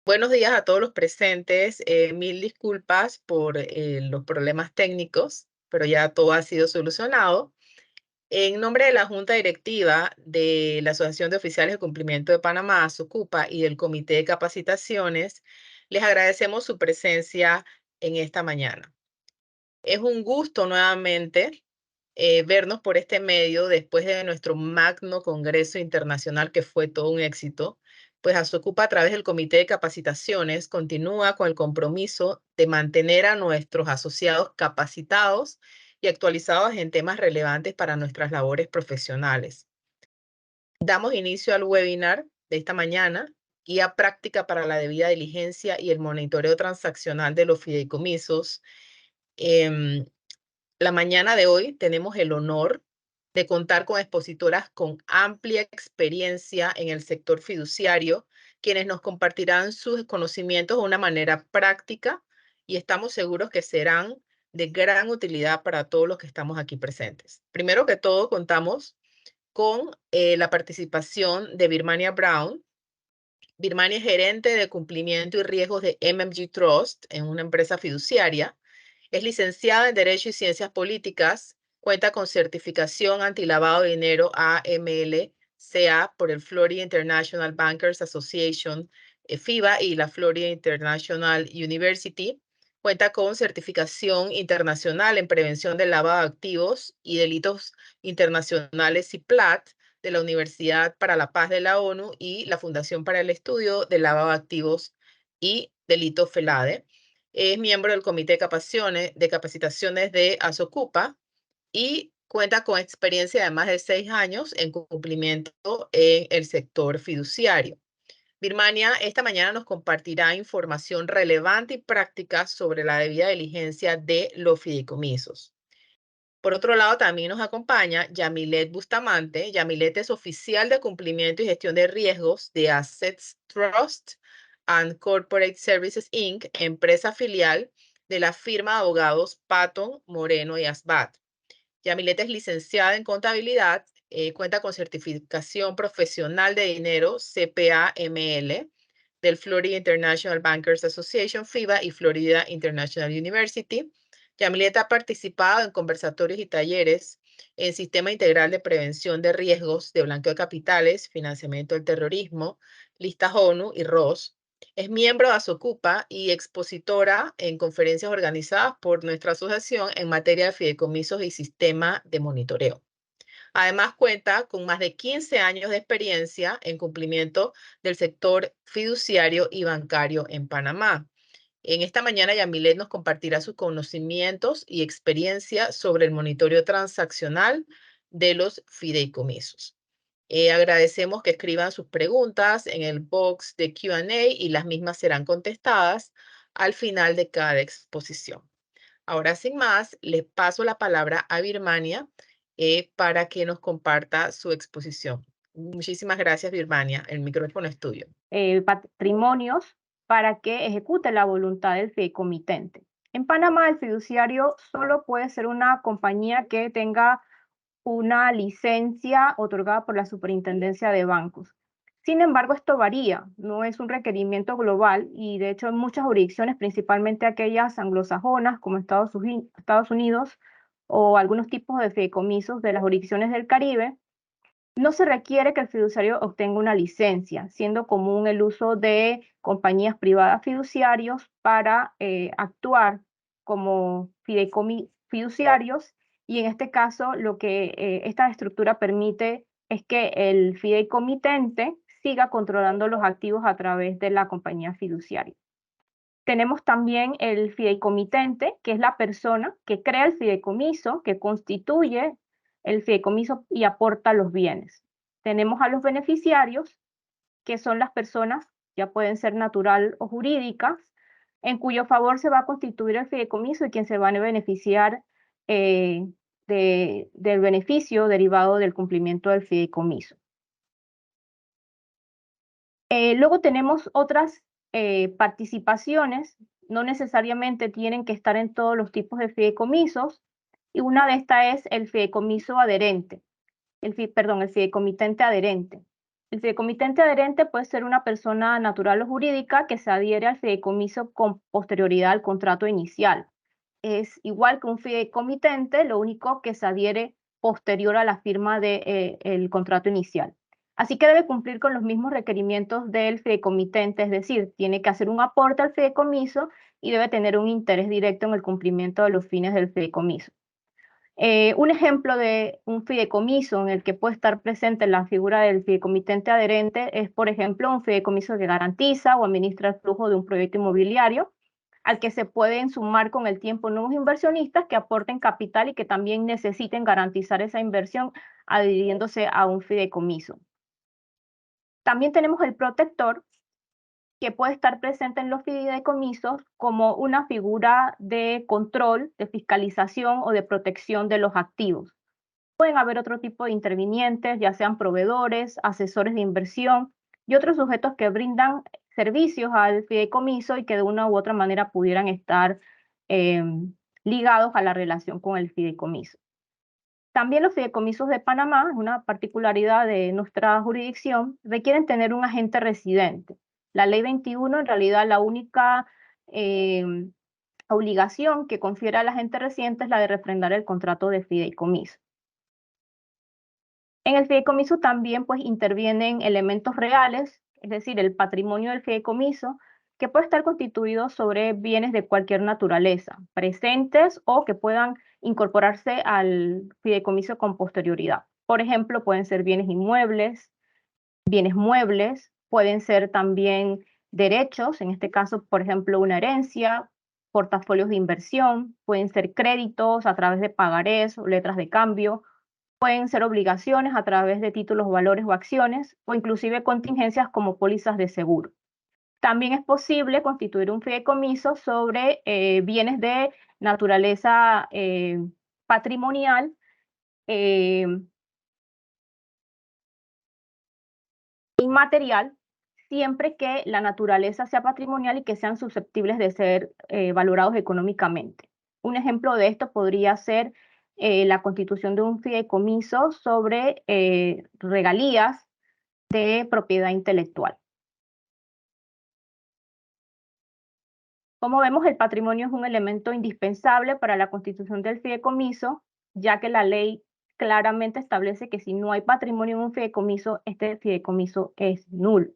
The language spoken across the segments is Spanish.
Buenos días a todos los presentes. Mil disculpas por los problemas técnicos, pero ya todo ha sido solucionado. En nombre de la Junta Directiva de la Asociación de Oficiales de Cumplimiento de Panamá, SOCUPA, y del Comité de Capacitaciones, les agradecemos su presencia en esta mañana. Es un gusto nuevamente vernos por este medio después de nuestro magno Congreso Internacional que fue todo un éxito, pues ASOCUPA a través del Comité de Capacitaciones continúa con el compromiso de mantener a nuestros asociados capacitados y actualizados en temas relevantes para nuestras labores profesionales. Damos inicio al webinar de esta mañana, Guía Práctica para la Debida Diligencia y el Monitoreo Transaccional de los Fideicomisos. Em, la mañana de hoy tenemos el honor de contar con expositoras con amplia experiencia en el sector fiduciario, quienes nos compartirán sus conocimientos de una manera práctica y estamos seguros que serán de gran utilidad para todos los que estamos aquí presentes. Primero que todo, contamos con la participación de Birmania Brown. Birmania es gerente de cumplimiento y riesgos de MMG Trust en una empresa fiduciaria. Es licenciada en Derecho y Ciencias Políticas, cuenta con certificación antilavado de dinero AML-CA por el Florida International Bankers Association, FIBA, y la Florida International University. Cuenta con certificación internacional en prevención del lavado de activos y delitos internacionales CIPLAT de la Universidad para la Paz de la ONU y la Fundación para el Estudio del Lavado de Activos y Delitos FELADE. Es miembro del Comité de Capacitaciones de ASOCUPA y cuenta con experiencia de más de 6 años en cumplimiento en el sector fiduciario. Birmania esta mañana nos compartirá información relevante y práctica sobre la debida diligencia de los fideicomisos. Por otro lado, también nos acompaña Yamilet Bustamante. Yamilet es oficial de cumplimiento y gestión de riesgos de Assets Trust and Corporate Services Inc., empresa filial de la firma de abogados Patton, Moreno y Asbat. Yamilet es licenciada en contabilidad, cuenta con certificación profesional de dinero CPA-ML del Florida International Bankers Association, FIBA, y Florida International University. Yamilet ha participado en conversatorios y talleres en Sistema Integral de Prevención de Riesgos de Blanqueo de Capitales, Financiamiento del Terrorismo, Listas ONU y ROS. Es miembro de ASOCUPA y expositora en conferencias organizadas por nuestra asociación en materia de fideicomisos y sistema de monitoreo. Además, cuenta con más de 15 años de experiencia en cumplimiento del sector fiduciario y bancario en Panamá. En esta mañana, Yamilet nos compartirá sus conocimientos y experiencia sobre el monitoreo transaccional de los fideicomisos. Agradecemos que escriban sus preguntas en el box de Q&A y las mismas serán contestadas al final de cada exposición. Ahora, sin más, le paso la palabra a Birmania para que nos comparta su exposición. Muchísimas gracias, Birmania. El micrófono es tuyo. Patrimonios para que ejecute la voluntad del fideicomitente. En Panamá, el fiduciario solo puede ser una compañía que tenga una licencia otorgada por la Superintendencia de Bancos. Sin embargo, esto varía, no es un requerimiento global y de hecho en muchas jurisdicciones, principalmente aquellas anglosajonas como Estados Unidos o algunos tipos de fideicomisos de las jurisdicciones del Caribe, no se requiere que el fiduciario obtenga una licencia, siendo común el uso de compañías privadas fiduciarios para actuar como fiduciarios, y en este caso lo que esta estructura permite es que el fideicomitente siga controlando los activos a través de la compañía fiduciaria. Tenemos también el fideicomitente, que es la persona que crea el fideicomiso, que constituye el fideicomiso y aporta los bienes. Tenemos a los beneficiarios, que son las personas, ya pueden ser natural o jurídicas, en cuyo favor se va a constituir el fideicomiso y quien se va a beneficiar del beneficio derivado del cumplimiento del fideicomiso. Luego tenemos otras participaciones, no necesariamente tienen que estar en todos los tipos de fideicomisos, y una de estas es el fideicomiso adherente, el fideicomitente adherente. El fideicomitente adherente puede ser una persona natural o jurídica que se adhiere al fideicomiso con posterioridad al contrato inicial. Es igual que un fideicomitente, lo único que se adhiere posterior a la firma del contrato inicial. Así que debe cumplir con los mismos requerimientos del fideicomitente, es decir, tiene que hacer un aporte al fideicomiso y debe tener un interés directo en el cumplimiento de los fines del fideicomiso. Un ejemplo de un fideicomiso en el que puede estar presente la figura del fideicomitente adherente es, por ejemplo, un fideicomiso que garantiza o administra el flujo de un proyecto inmobiliario al que se pueden sumar con el tiempo nuevos inversionistas que aporten capital y que también necesiten garantizar esa inversión adhiriéndose a un fideicomiso. También tenemos el protector, que puede estar presente en los fideicomisos como una figura de control, de fiscalización o de protección de los activos. Pueden haber otro tipo de intervinientes, ya sean proveedores, asesores de inversión y otros sujetos que brindan servicios al fideicomiso y que de una u otra manera pudieran estar eh, ligados a la relación con el fideicomiso. También los fideicomisos de Panamá, una particularidad de nuestra jurisdicción, requieren tener un agente residente. La ley 21, en realidad la única eh, obligación que confiere al agente residente es la de refrendar el contrato de fideicomiso. En el fideicomiso también pues intervienen elementos reales, es decir, el patrimonio del fideicomiso, que puede estar constituido sobre bienes de cualquier naturaleza, presentes o que puedan incorporarse al fideicomiso con posterioridad. Por ejemplo, pueden ser bienes inmuebles, bienes muebles, pueden ser también derechos, en este caso, por ejemplo, una herencia, portafolios de inversión, pueden ser créditos a través de pagarés o letras de cambio, pueden ser obligaciones a través de títulos, valores o acciones, o inclusive contingencias como pólizas de seguro. También es posible constituir un fideicomiso sobre bienes de naturaleza patrimonial, eh, inmaterial, siempre que la naturaleza sea patrimonial y que sean susceptibles de ser valorados económicamente. Un ejemplo de esto podría ser la constitución de un fideicomiso sobre regalías de propiedad intelectual. Como vemos, el patrimonio es un elemento indispensable para la constitución del fideicomiso, ya que la ley claramente establece que si no hay patrimonio en un fideicomiso, este fideicomiso es nulo.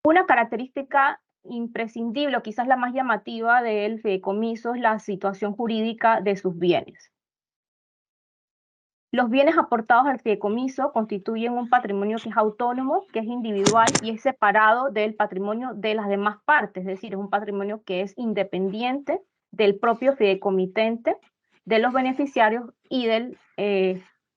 Una característica imprescindible, o quizás la más llamativa del fideicomiso, es la situación jurídica de sus bienes. Los bienes aportados al fideicomiso constituyen un patrimonio que es autónomo, que es individual y es separado del patrimonio de las demás partes, es decir, es un patrimonio que es independiente del propio fideicomitente, de los beneficiarios y del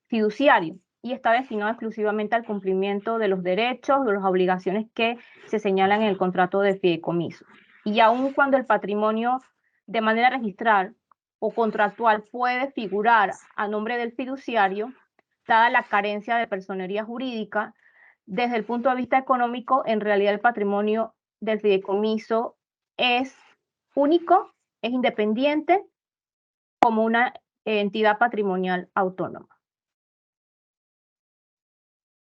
fiduciario, y está destinado exclusivamente al cumplimiento de los derechos, de las obligaciones que se señalan en el contrato de fideicomiso. Y aun cuando el patrimonio de manera registral o contractual puede figurar a nombre del fiduciario, dada la carencia de personería jurídica, desde el punto de vista económico, en realidad el patrimonio del fideicomiso es único, es independiente como una entidad patrimonial autónoma.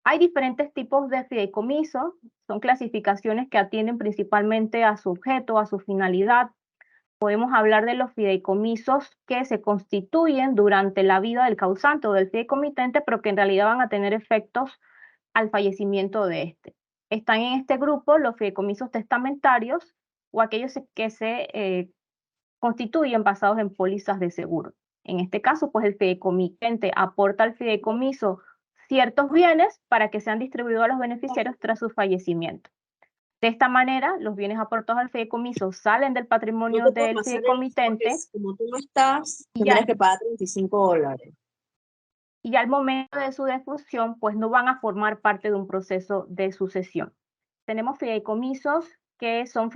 Hay diferentes tipos de fideicomisos, son clasificaciones que atienden principalmente a su objeto, a su finalidad. Podemos hablar de los fideicomisos que se constituyen durante la vida del causante o del fideicomitente, pero que en realidad van a tener efectos al fallecimiento de este. Están en este grupo los fideicomisos testamentarios o aquellos que se constituyen basados en pólizas de seguro. En este caso, pues el fideicomitente aporta al fideicomiso ciertos bienes para que sean distribuidos a los beneficiarios tras su fallecimiento. De esta manera, los bienes aportados al fideicomiso salen del No patrimonio te puedo del pasar el link porque fideicomitente como tú no estás, y tendrías al, que pagar $35. y al momento de su defunción, pues no van a formar parte de un proceso de sucesión. Tenemos fideicomisos que son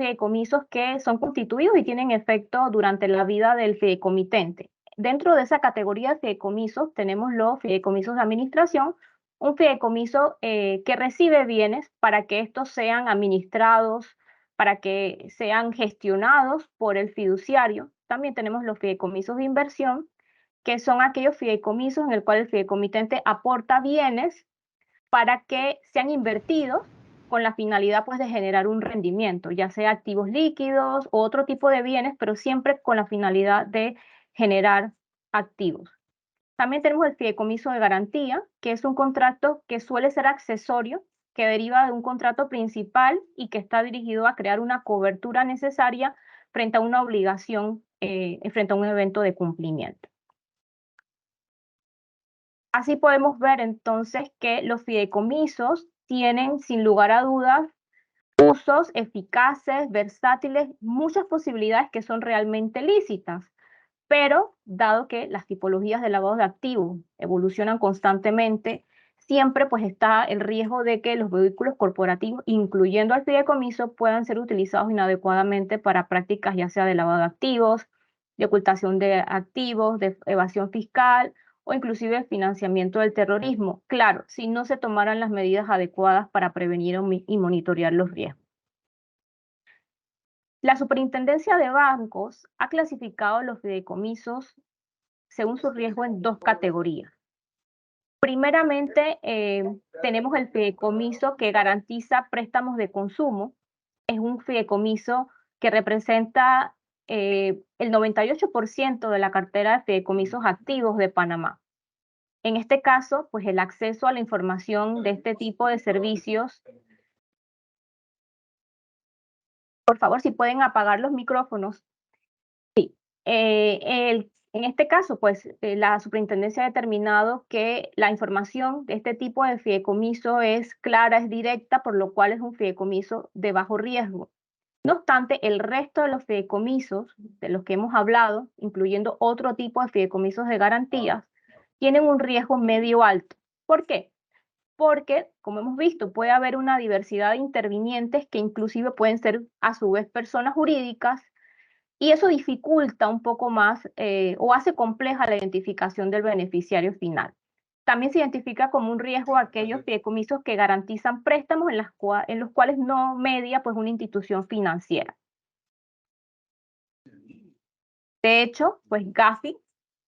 constituidos y tienen efecto durante la vida del fideicomitente. Dentro de esa categoría de fideicomisos tenemos los fideicomisos de administración, un fideicomiso que recibe bienes para que estos sean administrados, para que sean gestionados por el fiduciario. También tenemos los fideicomisos de inversión, que son aquellos fideicomisos en el cual el fideicomitente aporta bienes para que sean invertidos con la finalidad pues, de generar un rendimiento, ya sea activos líquidos o otro tipo de bienes, pero siempre con la finalidad de generar activos. También tenemos el fideicomiso de garantía, que es un contrato que suele ser accesorio, que deriva de un contrato principal y que está dirigido a crear una cobertura necesaria frente a una obligación, frente a un evento de cumplimiento. Así podemos ver entonces que los fideicomisos tienen, sin lugar a dudas, usos eficaces, versátiles, muchas posibilidades que son realmente lícitas. Pero, dado que las tipologías de lavado de activos evolucionan constantemente, siempre pues está el riesgo de que los vehículos corporativos, incluyendo al fideicomiso, puedan ser utilizados inadecuadamente para prácticas ya sea de lavado de activos, de ocultación de activos, de evasión fiscal o inclusive financiamiento del terrorismo. Claro, si no se tomaran las medidas adecuadas para prevenir y monitorear los riesgos. La Superintendencia de Bancos ha clasificado los fideicomisos según su riesgo en dos categorías. Primeramente, tenemos el fideicomiso que garantiza préstamos de consumo. Es un fideicomiso que representa el 98% de la cartera de fideicomisos activos de Panamá. En este caso, pues el acceso a la información de este tipo de servicios. Por favor, si pueden apagar los micrófonos. Sí. En este caso, pues la superintendencia ha determinado que la información de este tipo de fideicomiso es clara, es directa, por lo cual es un fideicomiso de bajo riesgo. No obstante, el resto de los fideicomisos de los que hemos hablado, incluyendo otro tipo de fideicomisos de garantías, tienen un riesgo medio alto. ¿Por qué? Porque, como hemos visto, puede haber una diversidad de intervinientes que inclusive pueden ser a su vez personas jurídicas, y eso dificulta un poco más o hace compleja la identificación del beneficiario final. También se identifica como un riesgo aquellos fideicomisos que garantizan préstamos en los cuales no media pues, una institución financiera. De hecho, pues Gafi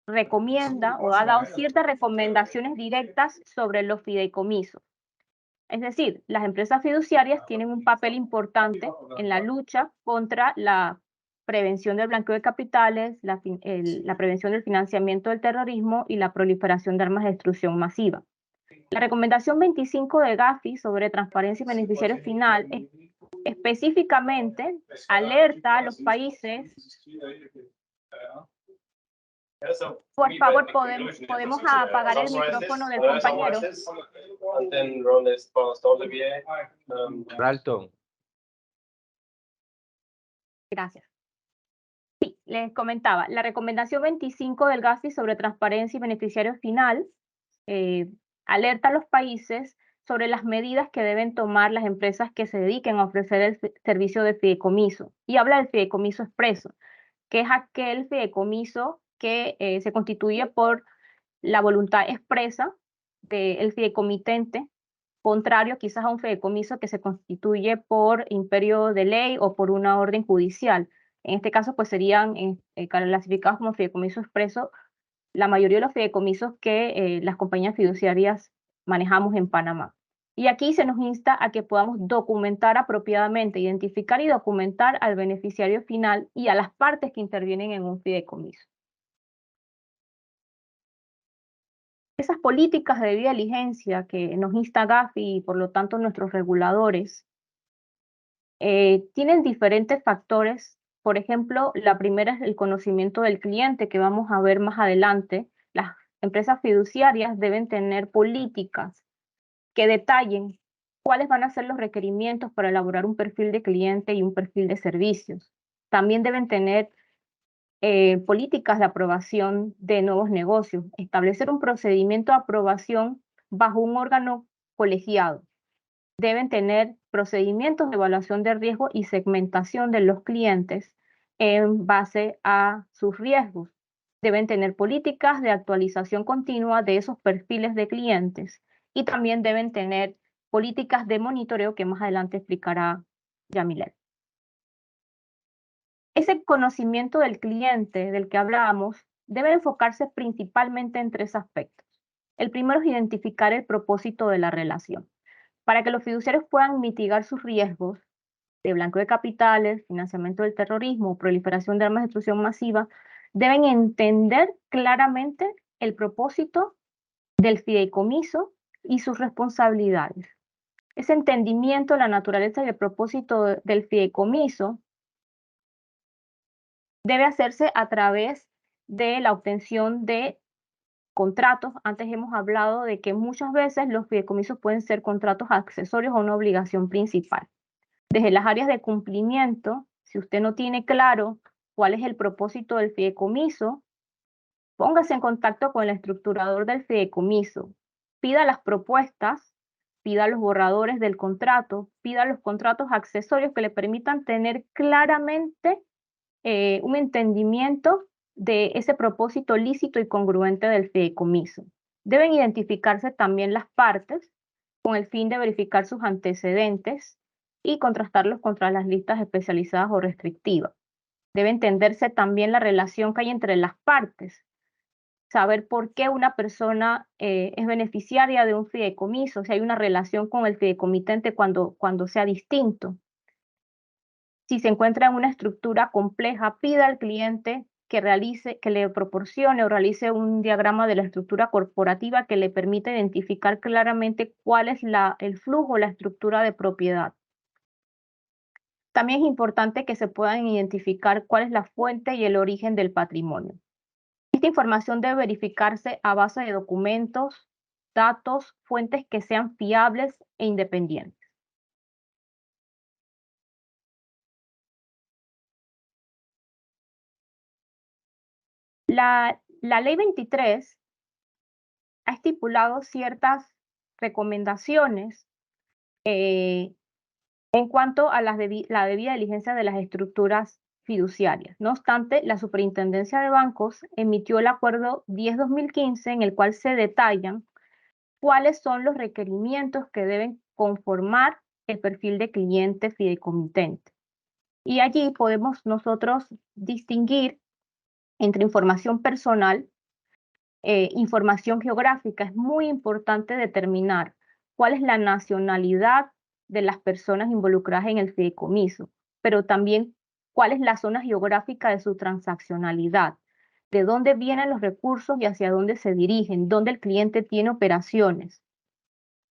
recomienda o ha dado ciertas recomendaciones directas sobre los fideicomisos. Es decir, las empresas fiduciarias tienen un papel importante en la lucha contra la prevención del blanqueo de capitales, la prevención del financiamiento del terrorismo y la proliferación de armas de destrucción masiva. La recomendación 25 de Gafi sobre transparencia y beneficiario final específicamente alerta a los países. Por favor, podemos apagar el micrófono del compañero. Ralton. Gracias. Sí, les comentaba, la recomendación 25 del Gafi sobre transparencia y beneficiario final alerta a los países sobre las medidas que deben tomar las empresas que se dediquen a ofrecer el servicio de fideicomiso. Y habla del fideicomiso expreso, que es aquel fideicomiso que se constituye por la voluntad expresa del fideicomitente, contrario quizás a un fideicomiso que se constituye por imperio de ley o por una orden judicial. En este caso, pues serían clasificados como fideicomiso expreso la mayoría de los fideicomisos que las compañías fiduciarias manejamos en Panamá. Y aquí se nos insta a que podamos documentar apropiadamente, identificar y documentar al beneficiario final y a las partes que intervienen en un fideicomiso. Esas políticas de debida diligencia que nos insta Gafi y por lo tanto nuestros reguladores tienen diferentes factores. Por ejemplo, la primera es el conocimiento del cliente, que vamos a ver más adelante. Las empresas fiduciarias deben tener políticas que detallen cuáles van a ser los requerimientos para elaborar un perfil de cliente y un perfil de servicios. También deben tener políticas de aprobación de nuevos negocios, establecer un procedimiento de aprobación bajo un órgano colegiado. Deben tener procedimientos de evaluación de riesgo y segmentación de los clientes en base a sus riesgos. Deben tener políticas de actualización continua de esos perfiles de clientes y también deben tener políticas de monitoreo que más adelante explicará Yamilet. Ese conocimiento del cliente del que hablábamos debe enfocarse principalmente en tres aspectos. El primero es identificar el propósito de la relación. Para que los fiduciarios puedan mitigar sus riesgos de blanqueo de capitales, financiamiento del terrorismo, proliferación de armas de destrucción masiva, deben entender claramente el propósito del fideicomiso y sus responsabilidades. Ese entendimiento de la naturaleza y el propósito del fideicomiso debe hacerse a través de la obtención de contratos. Antes hemos hablado de que muchas veces los fideicomisos pueden ser contratos accesorios a una obligación principal. Desde las áreas de cumplimiento, si usted no tiene claro cuál es el propósito del fideicomiso, póngase en contacto con el estructurador del fideicomiso, pida las propuestas, pida los borradores del contrato, pida los contratos accesorios que le permitan tener claramente un entendimiento de ese propósito lícito y congruente del fideicomiso. Deben identificarse también las partes con el fin de verificar sus antecedentes y contrastarlos contra las listas especializadas o restrictivas. Debe entenderse también la relación que hay entre las partes, saber por qué una persona es beneficiaria de un fideicomiso, si hay una relación con el fideicomitente cuando sea distinto. Si se encuentra en una estructura compleja, pida al cliente que le proporcione o realice un diagrama de la estructura corporativa que le permita identificar claramente cuál es el flujo, la estructura de propiedad. También es importante que se puedan identificar cuál es la fuente y el origen del patrimonio. Esta información debe verificarse a base de documentos, datos, fuentes que sean fiables e independientes. La Ley 23 ha estipulado ciertas recomendaciones en cuanto a la debida diligencia de las estructuras fiduciarias. No obstante, la Superintendencia de Bancos emitió el Acuerdo 10-2015 en el cual se detallan cuáles son los requerimientos que deben conformar el perfil de cliente fideicomitente. Y allí podemos nosotros distinguir entre información personal, información geográfica. Es muy importante determinar cuál es la nacionalidad de las personas involucradas en el fideicomiso, pero también cuál es la zona geográfica de su transaccionalidad, de dónde vienen los recursos y hacia dónde se dirigen, dónde el cliente tiene operaciones.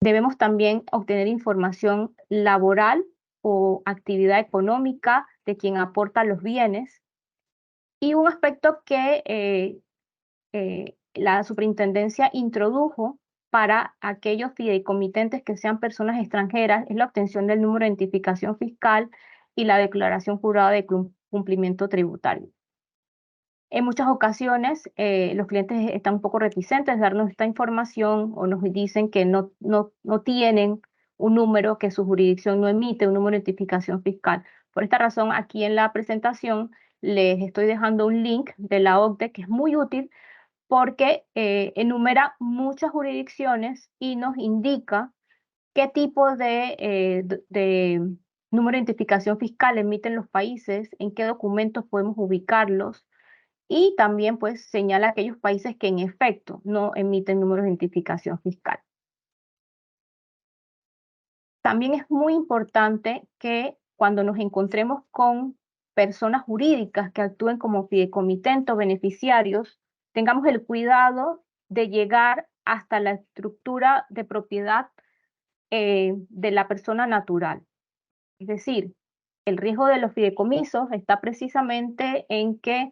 Debemos también obtener información laboral o actividad económica de quien aporta los bienes. Y un aspecto que la superintendencia introdujo para aquellos fideicomitentes que sean personas extranjeras es la obtención del número de identificación fiscal y la declaración jurada de cumplimiento tributario. En muchas ocasiones los clientes están un poco reticentes de darnos esta información o nos dicen que no tienen un número, que su jurisdicción no emite un número de identificación fiscal. Por esta razón, aquí en la presentación les estoy dejando un link de la OCDE que es muy útil porque enumera muchas jurisdicciones y nos indica qué tipo de número de identificación fiscal emiten los países, en qué documentos podemos ubicarlos, y también pues señala aquellos países que en efecto no emiten números de identificación fiscal. También es muy importante que cuando nos encontremos con personas jurídicas que actúen como fideicomitentes o beneficiarios, tengamos el cuidado de llegar hasta la estructura de propiedad de la persona natural. Es decir, el riesgo de los fideicomisos está precisamente en que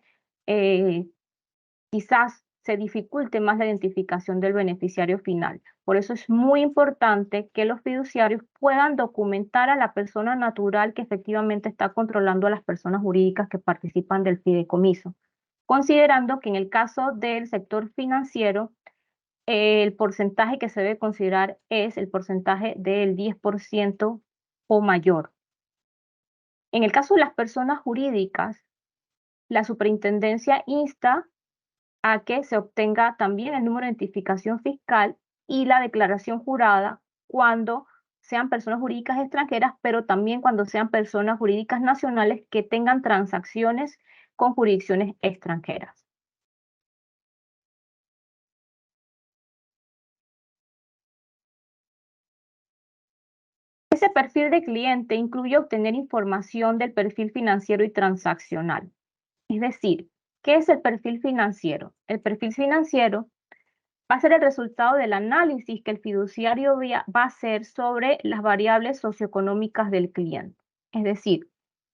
quizás se dificulte más la identificación del beneficiario final. Por eso es muy importante que los fiduciarios puedan documentar a la persona natural que efectivamente está controlando a las personas jurídicas que participan del fideicomiso, considerando que en el caso del sector financiero, el porcentaje que se debe considerar es el porcentaje del 10% o mayor. En el caso de las personas jurídicas, la superintendencia insta a que se obtenga también el número de identificación fiscal y la declaración jurada cuando sean personas jurídicas extranjeras, pero también cuando sean personas jurídicas nacionales que tengan transacciones con jurisdicciones extranjeras. perfil de cliente incluye obtener información del perfil financiero y transaccional. Es decir, ¿qué es el perfil financiero? El perfil financiero va a ser el resultado del análisis que el fiduciario va a hacer sobre las variables socioeconómicas del cliente. Es decir,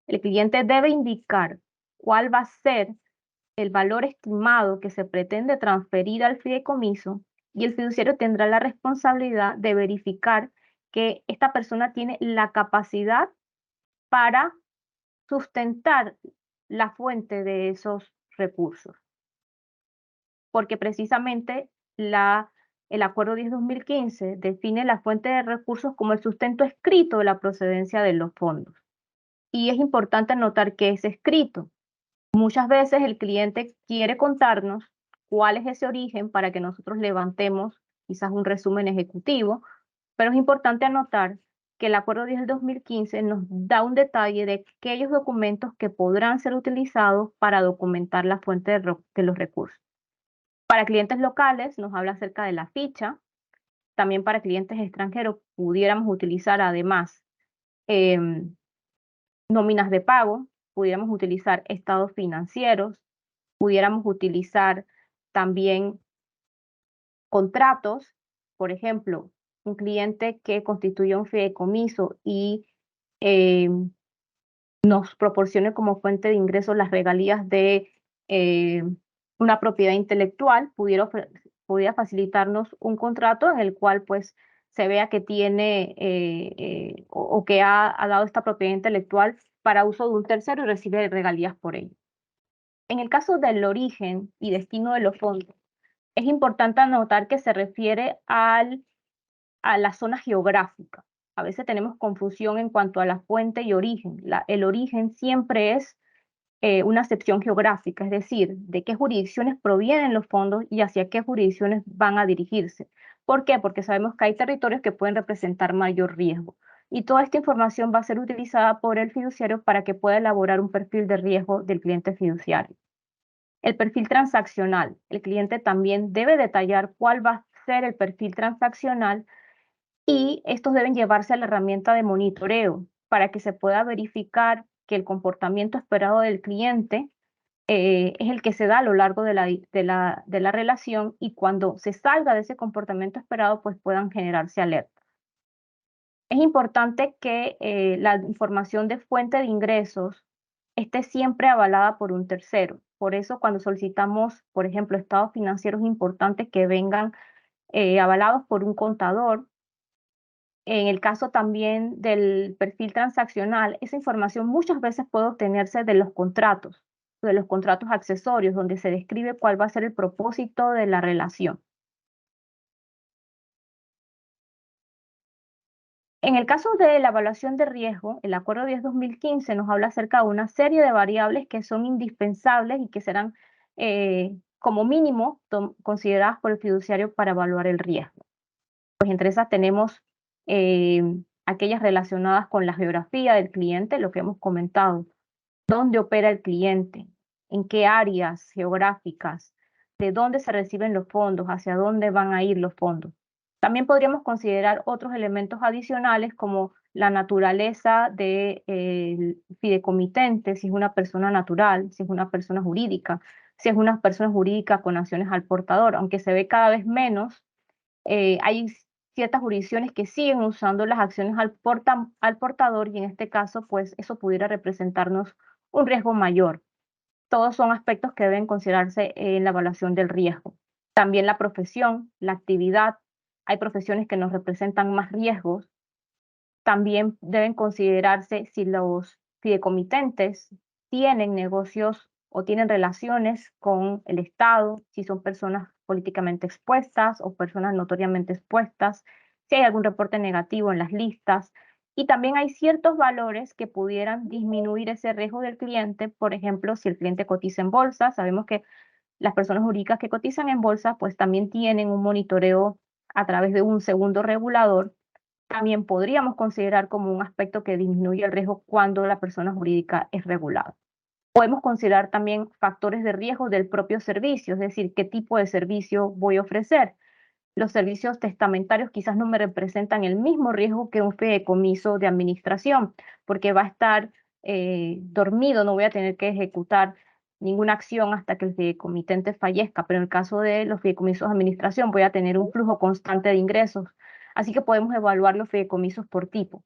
el cliente debe indicar cuál va a ser el valor estimado que se pretende transferir al fideicomiso y el fiduciario tendrá la responsabilidad de verificar que esta persona tiene la capacidad para sustentar la fuente de esos recursos. Porque precisamente el Acuerdo 10-2015 define la fuente de recursos como el sustento escrito de la procedencia de los fondos. Y es importante notar que es escrito. Muchas veces el cliente quiere contarnos cuál es ese origen para que nosotros levantemos quizás un resumen ejecutivo, pero es importante anotar que el Acuerdo 10 del 2015 nos da un detalle de aquellos documentos que podrán ser utilizados para documentar la fuente de los recursos. Para clientes locales nos habla acerca de la ficha. También para clientes extranjeros pudiéramos utilizar además nóminas de pago, pudiéramos utilizar estados financieros, pudiéramos utilizar también contratos. Por ejemplo, un cliente que constituye un fideicomiso y nos proporcione como fuente de ingresos las regalías de una propiedad intelectual, pudiera facilitarnos un contrato en el cual pues se vea que tiene o que ha dado esta propiedad intelectual para uso de un tercero y recibe regalías por ello. En el caso del origen y destino de los fondos, es importante anotar que se refiere a la zona geográfica. A veces tenemos confusión en cuanto a la fuente y origen. El origen siempre es una acepción geográfica, es decir, de qué jurisdicciones provienen los fondos y hacia qué jurisdicciones van a dirigirse. ¿Por qué? Porque sabemos que hay territorios que pueden representar mayor riesgo. Y toda esta información va a ser utilizada por el fiduciario para que pueda elaborar un perfil de riesgo del cliente fiduciario. El perfil transaccional. El cliente también debe detallar cuál va a ser el perfil transaccional y estos deben llevarse a la herramienta de monitoreo para que se pueda verificar que el comportamiento esperado del cliente es el que se da a lo largo de la relación y cuando se salga de ese comportamiento esperado, pues puedan generarse alertas. Es importante que la información de fuente de ingresos esté siempre avalada por un tercero. Por eso, cuando solicitamos, por ejemplo, estados financieros, es importante que vengan avalados por un contador. En el caso también del perfil transaccional, esa información muchas veces puede obtenerse de los contratos accesorios, donde se describe cuál va a ser el propósito de la relación. En el caso de la evaluación de riesgo, el Acuerdo 10-2015 nos habla acerca de una serie de variables que son indispensables y que serán como mínimo consideradas por el fiduciario para evaluar el riesgo. Pues entre esas tenemos aquellas relacionadas con la geografía del cliente, lo que hemos comentado, dónde opera el cliente, en qué áreas geográficas, de dónde se reciben los fondos, hacia dónde van a ir los fondos. También podríamos considerar otros elementos adicionales como la naturaleza del fideicomitente, si es una persona natural, si es una persona jurídica, si es una persona jurídica con acciones al portador, aunque se ve cada vez menos, hay ciertas jurisdicciones que siguen usando las acciones al portador y en este caso, pues eso pudiera representarnos un riesgo mayor. Todos son aspectos que deben considerarse en la evaluación del riesgo. También la profesión, la actividad. Hay profesiones que nos representan más riesgos. También deben considerarse si los fideicomitentes tienen negocios o tienen relaciones con el Estado, si son personas políticamente expuestas o personas notoriamente expuestas, si hay algún reporte negativo en las listas. Y también hay ciertos valores que pudieran disminuir ese riesgo del cliente. Por ejemplo, si el cliente cotiza en bolsa, sabemos que las personas jurídicas que cotizan en bolsa pues también tienen un monitoreo a través de un segundo regulador. También podríamos considerar como un aspecto que disminuye el riesgo cuando la persona jurídica es regulada. Podemos considerar también factores de riesgo del propio servicio, es decir, qué tipo de servicio voy a ofrecer. Los servicios testamentarios quizás no me representan el mismo riesgo que un fideicomiso de administración, porque va a estar dormido, no voy a tener que ejecutar ninguna acción hasta que el fideicomitente fallezca, pero en el caso de los fideicomisos de administración voy a tener un flujo constante de ingresos. Así que podemos evaluar los fideicomisos por tipo.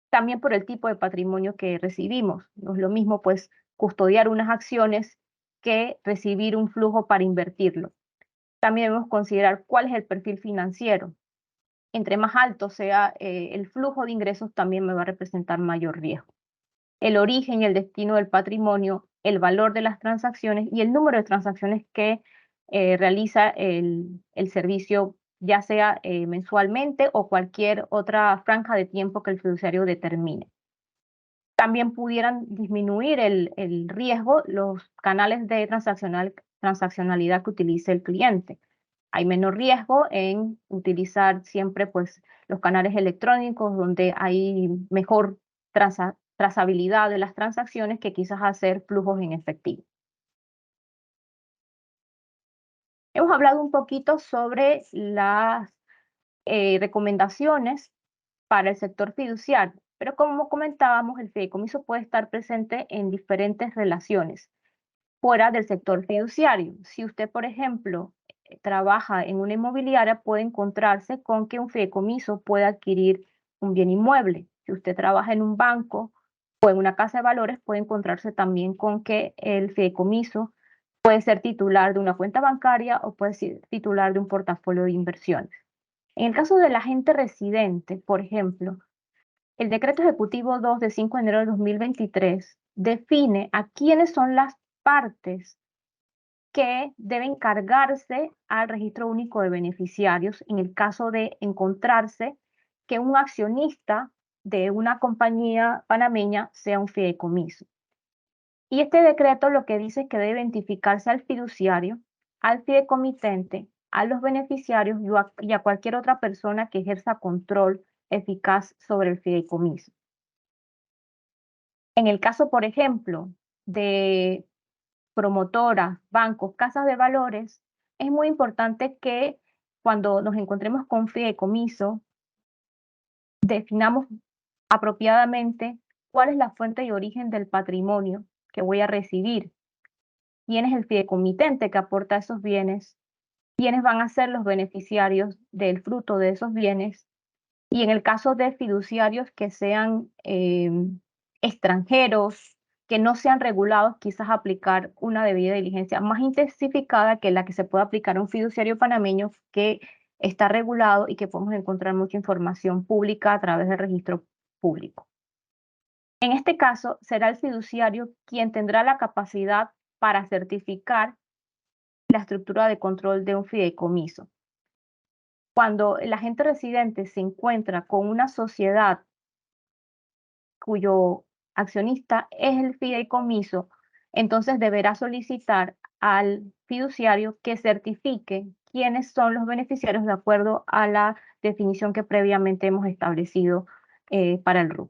También por el tipo de patrimonio que recibimos. No es lo mismo, pues, custodiar unas acciones que recibir un flujo para invertirlo. También debemos considerar cuál es el perfil financiero. Entre más alto sea el flujo de ingresos, también me va a representar mayor riesgo. El origen y el destino del patrimonio, el valor de las transacciones y el número de transacciones que realiza el servicio, ya sea mensualmente o cualquier otra franja de tiempo que el fiduciario determine. También pudieran disminuir el riesgo los canales de transaccionalidad que utilice el cliente. Hay menos riesgo en utilizar siempre, pues, los canales electrónicos donde hay mejor trazabilidad de las transacciones que quizás hacer flujos en efectivo. Hemos hablado un poquito sobre las recomendaciones para el sector fiduciario, pero como comentábamos, el fideicomiso puede estar presente en diferentes relaciones fuera del sector fiduciario. Si usted, por ejemplo, trabaja en una inmobiliaria, puede encontrarse con que un fideicomiso puede adquirir un bien inmueble. Si usted trabaja en un banco o en una casa de valores, puede encontrarse también con que el fideicomiso puede ser titular de una cuenta bancaria o puede ser titular de un portafolio de inversiones. En el caso del agente residente, por ejemplo, el decreto ejecutivo 2 de 5 de enero de 2023 define a quiénes son las partes que deben cargarse al registro único de beneficiarios en el caso de encontrarse que un accionista de una compañía panameña sea un fideicomiso. Y este decreto lo que dice es que debe identificarse al fiduciario, al fideicomitente, a los beneficiarios y a cualquier otra persona que ejerza control eficaz sobre el fideicomiso. En el caso, por ejemplo, de promotoras, bancos, casas de valores, es muy importante que cuando nos encontremos con fideicomiso, definamos apropiadamente cuál es la fuente y origen del patrimonio que voy a recibir, quién es el fideicomitente que aporta esos bienes, quiénes van a ser los beneficiarios del fruto de esos bienes, y en el caso de fiduciarios que sean extranjeros, que no sean regulados, quizás aplicar una debida diligencia más intensificada que la que se puede aplicar a un fiduciario panameño que está regulado y que podemos encontrar mucha información pública a través del registro público. En este caso, será el fiduciario quien tendrá la capacidad para certificar la estructura de control de un fideicomiso. Cuando el agente residente se encuentra con una sociedad cuyo accionista es el fideicomiso, entonces deberá solicitar al fiduciario que certifique quiénes son los beneficiarios de acuerdo a la definición que previamente hemos establecido para el RUC.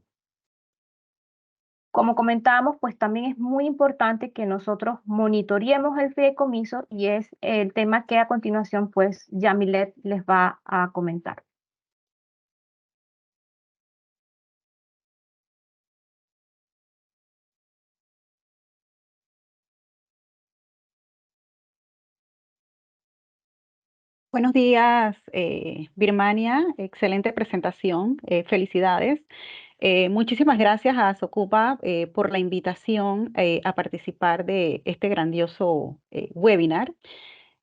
Como comentábamos, pues también es muy importante que nosotros monitoreemos el fideicomiso y es el tema que a continuación pues Yamilet les va a comentar. Buenos días, Birmania. Excelente presentación. Felicidades. Muchísimas gracias a Socupa por la invitación a participar de este grandioso webinar.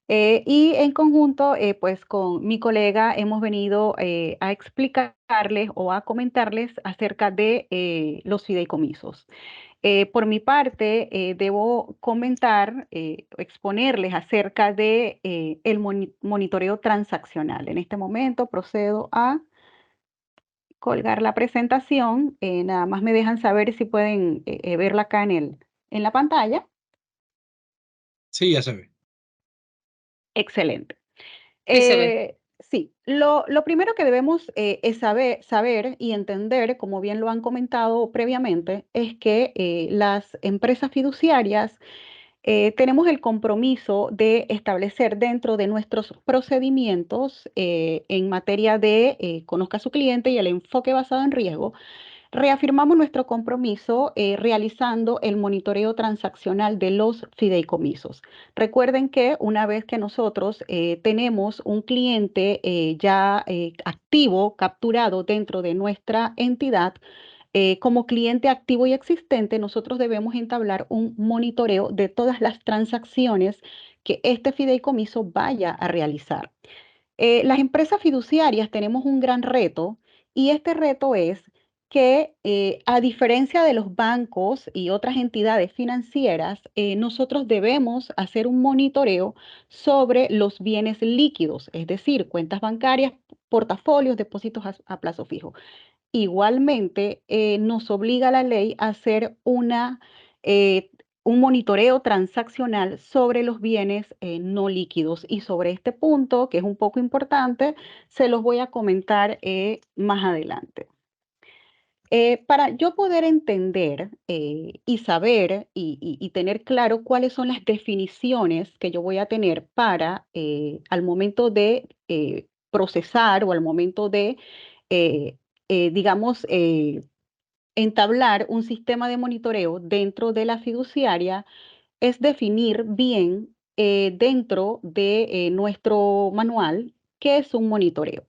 Y en conjunto, pues con mi colega hemos venido a explicarles o a comentarles acerca de los fideicomisos. Por mi parte, debo comentar, exponerles acerca de el monitoreo transaccional. En este momento procedo a colgar la presentación. Nada más me dejan saber si pueden verla acá en la pantalla. Sí, ya se ve. Excelente. Sí se ve. Sí, lo primero que debemos es saber y entender, como bien lo han comentado previamente, es que las empresas fiduciarias tenemos el compromiso de establecer dentro de nuestros procedimientos en materia de conozca a su cliente y el enfoque basado en riesgo. Reafirmamos nuestro compromiso realizando el monitoreo transaccional de los fideicomisos. Recuerden que una vez que nosotros tenemos un cliente ya activo, capturado dentro de nuestra entidad, como cliente activo y existente, nosotros debemos entablar un monitoreo de todas las transacciones que este fideicomiso vaya a realizar. Las empresas fiduciarias tenemos un gran reto y este reto es que a diferencia de los bancos y otras entidades financieras, nosotros debemos hacer un monitoreo sobre los bienes líquidos, es decir, cuentas bancarias, portafolios, depósitos a plazo fijo. Igualmente, nos obliga la ley a hacer eh, un monitoreo transaccional sobre los bienes no líquidos. Y sobre este punto, que es un poco importante, se los voy a comentar más adelante. Para yo poder entender y saber y tener claro cuáles son las definiciones que yo voy a tener para al momento de procesar o al momento de, eh, digamos, entablar un sistema de monitoreo dentro de la fiduciaria, es definir bien dentro de nuestro manual qué es un monitoreo.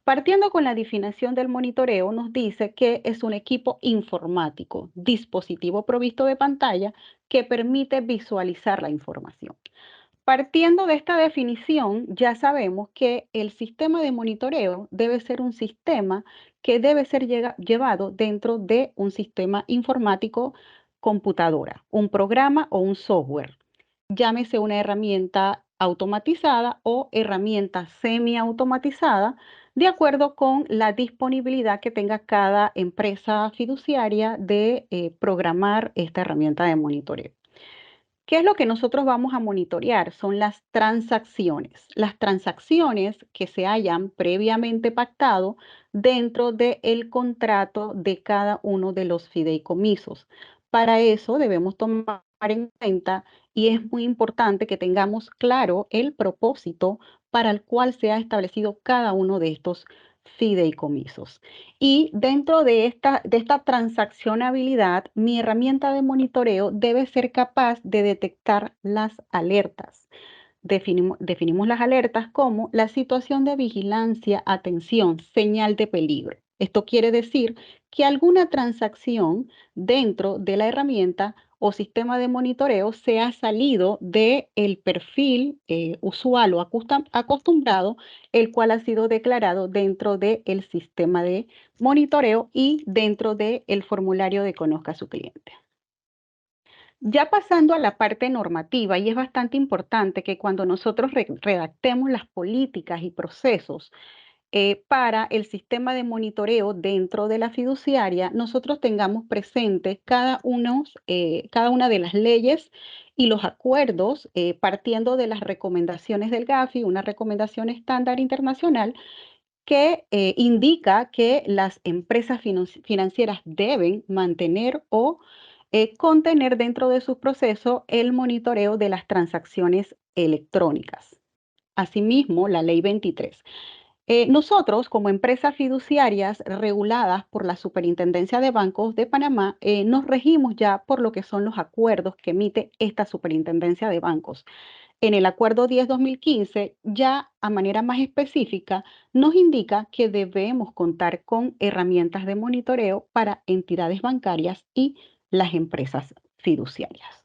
Partiendo con la definición del monitoreo, nos dice que es un equipo informático, dispositivo provisto de pantalla que permite visualizar la información. Partiendo de esta definición, ya sabemos que el sistema de monitoreo debe ser un sistema que debe ser llevado dentro de un sistema informático computadora, un programa o un software. Llámese una herramienta automatizada o herramienta semiautomatizada, de acuerdo con la disponibilidad que tenga cada empresa fiduciaria de programar esta herramienta de monitoreo. ¿Qué es lo que nosotros vamos a monitorear? Son las transacciones que se hayan previamente pactado dentro del contrato de cada uno de los fideicomisos. Para eso debemos tomar en cuenta y es muy importante que tengamos claro el propósito para el cual se ha establecido cada uno de estos fideicomisos. Y dentro de esta transaccionabilidad, mi herramienta de monitoreo debe ser capaz de detectar las alertas. Definimos las alertas como la situación de vigilancia, atención, señal de peligro. Esto quiere decir que alguna transacción dentro de la herramienta o sistema de monitoreo se ha salido del perfil usual o acostumbrado, el cual ha sido declarado dentro del sistema de monitoreo y dentro del formulario de Conozca a su cliente. Ya pasando a la parte normativa, y es bastante importante que cuando nosotros redactemos las políticas y procesos para el sistema de monitoreo dentro de la fiduciaria, nosotros tengamos presentes cada una de las leyes y los acuerdos partiendo de las recomendaciones del GAFI, una recomendación estándar internacional que indica que las empresas financieras deben mantener o contener dentro de su proceso el monitoreo de las transacciones electrónicas. Asimismo, la Ley 23. Nosotros, como empresas fiduciarias reguladas por la Superintendencia de Bancos de Panamá, nos regimos ya por lo que son los acuerdos que emite esta Superintendencia de Bancos. En el Acuerdo 10-2015, ya a manera más específica, nos indica que debemos contar con herramientas de monitoreo para entidades bancarias y las empresas fiduciarias.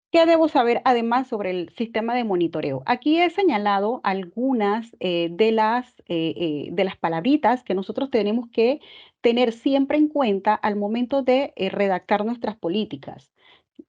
¿Qué debo saber además sobre el sistema de monitoreo? Aquí he señalado algunas de las palabritas que nosotros tenemos que tener siempre en cuenta al momento de redactar nuestras políticas.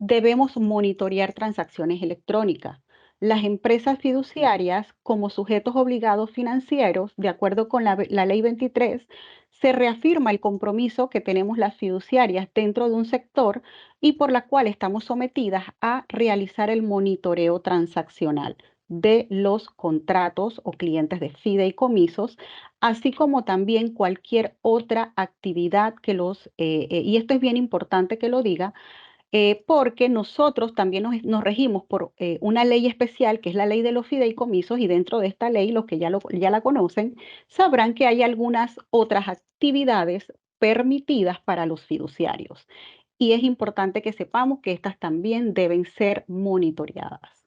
Debemos monitorear transacciones electrónicas. Las empresas fiduciarias, como sujetos obligados financieros, de acuerdo con la Ley 23, se reafirma el compromiso que tenemos las fiduciarias dentro de un sector y por la cual estamos sometidas a realizar el monitoreo transaccional de los contratos o clientes de fideicomisos, así como también cualquier otra actividad que y esto es bien importante que lo diga, porque nosotros también nos regimos por una ley especial, que es la ley de los fideicomisos, y dentro de esta ley, los que ya la conocen, sabrán que hay algunas otras actividades permitidas para los fiduciarios. Y es importante que sepamos que estas también deben ser monitoreadas.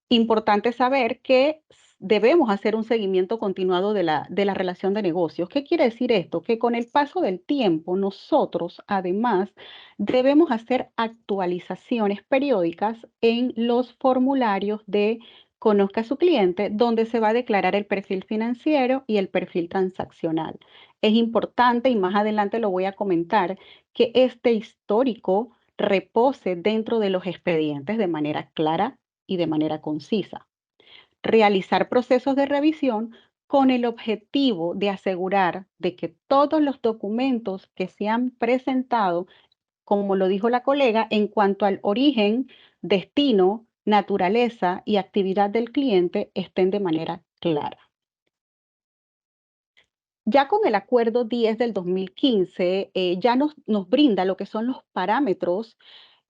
Importante saber que debemos hacer un seguimiento continuado de la relación de negocios. ¿Qué quiere decir esto? Que con el paso del tiempo, nosotros además debemos hacer actualizaciones periódicas en los formularios de Conozca a su cliente, donde se va a declarar el perfil financiero y el perfil transaccional. Es importante, y más adelante lo voy a comentar, que este histórico repose dentro de los expedientes de manera clara y de manera concisa. Realizar procesos de revisión con el objetivo de asegurar de que todos los documentos que se han presentado, como lo dijo la colega, en cuanto al origen, destino, naturaleza y actividad del cliente, estén de manera clara. Ya con el Acuerdo 10 del 2015, ya nos brinda lo que son los parámetros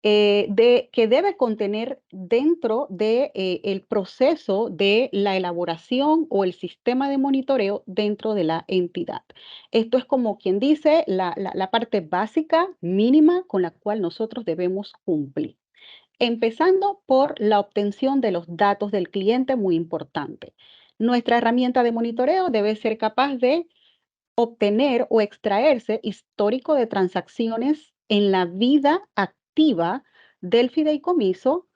que debe contener dentro de, el proceso de la elaboración o el sistema de monitoreo dentro de la entidad. Esto es como quien dice la parte básica, mínima, con la cual nosotros debemos cumplir. Empezando por la obtención de los datos del cliente, muy importante. Nuestra herramienta de monitoreo debe ser capaz de obtener o extraerse histórico de transacciones en la vida activa del fideicomiso,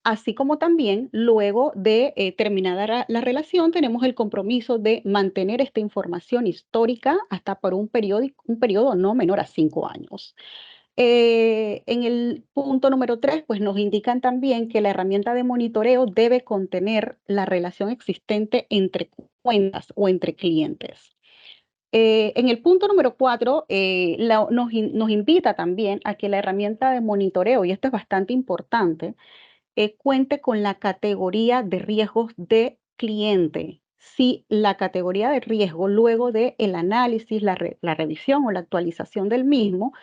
así como también luego de terminada la relación, tenemos el compromiso de mantener esta información histórica hasta por un periodo no menor a 5 años. En el punto número 3, pues nos indican también que la herramienta de monitoreo debe contener la relación existente entre cuentas o entre clientes. En el punto número 4, nos invita también a que la herramienta de monitoreo, y esto es bastante importante, cuente con la categoría de riesgos de cliente. Si la categoría de riesgo, luego del análisis, la revisión o la actualización del mismo,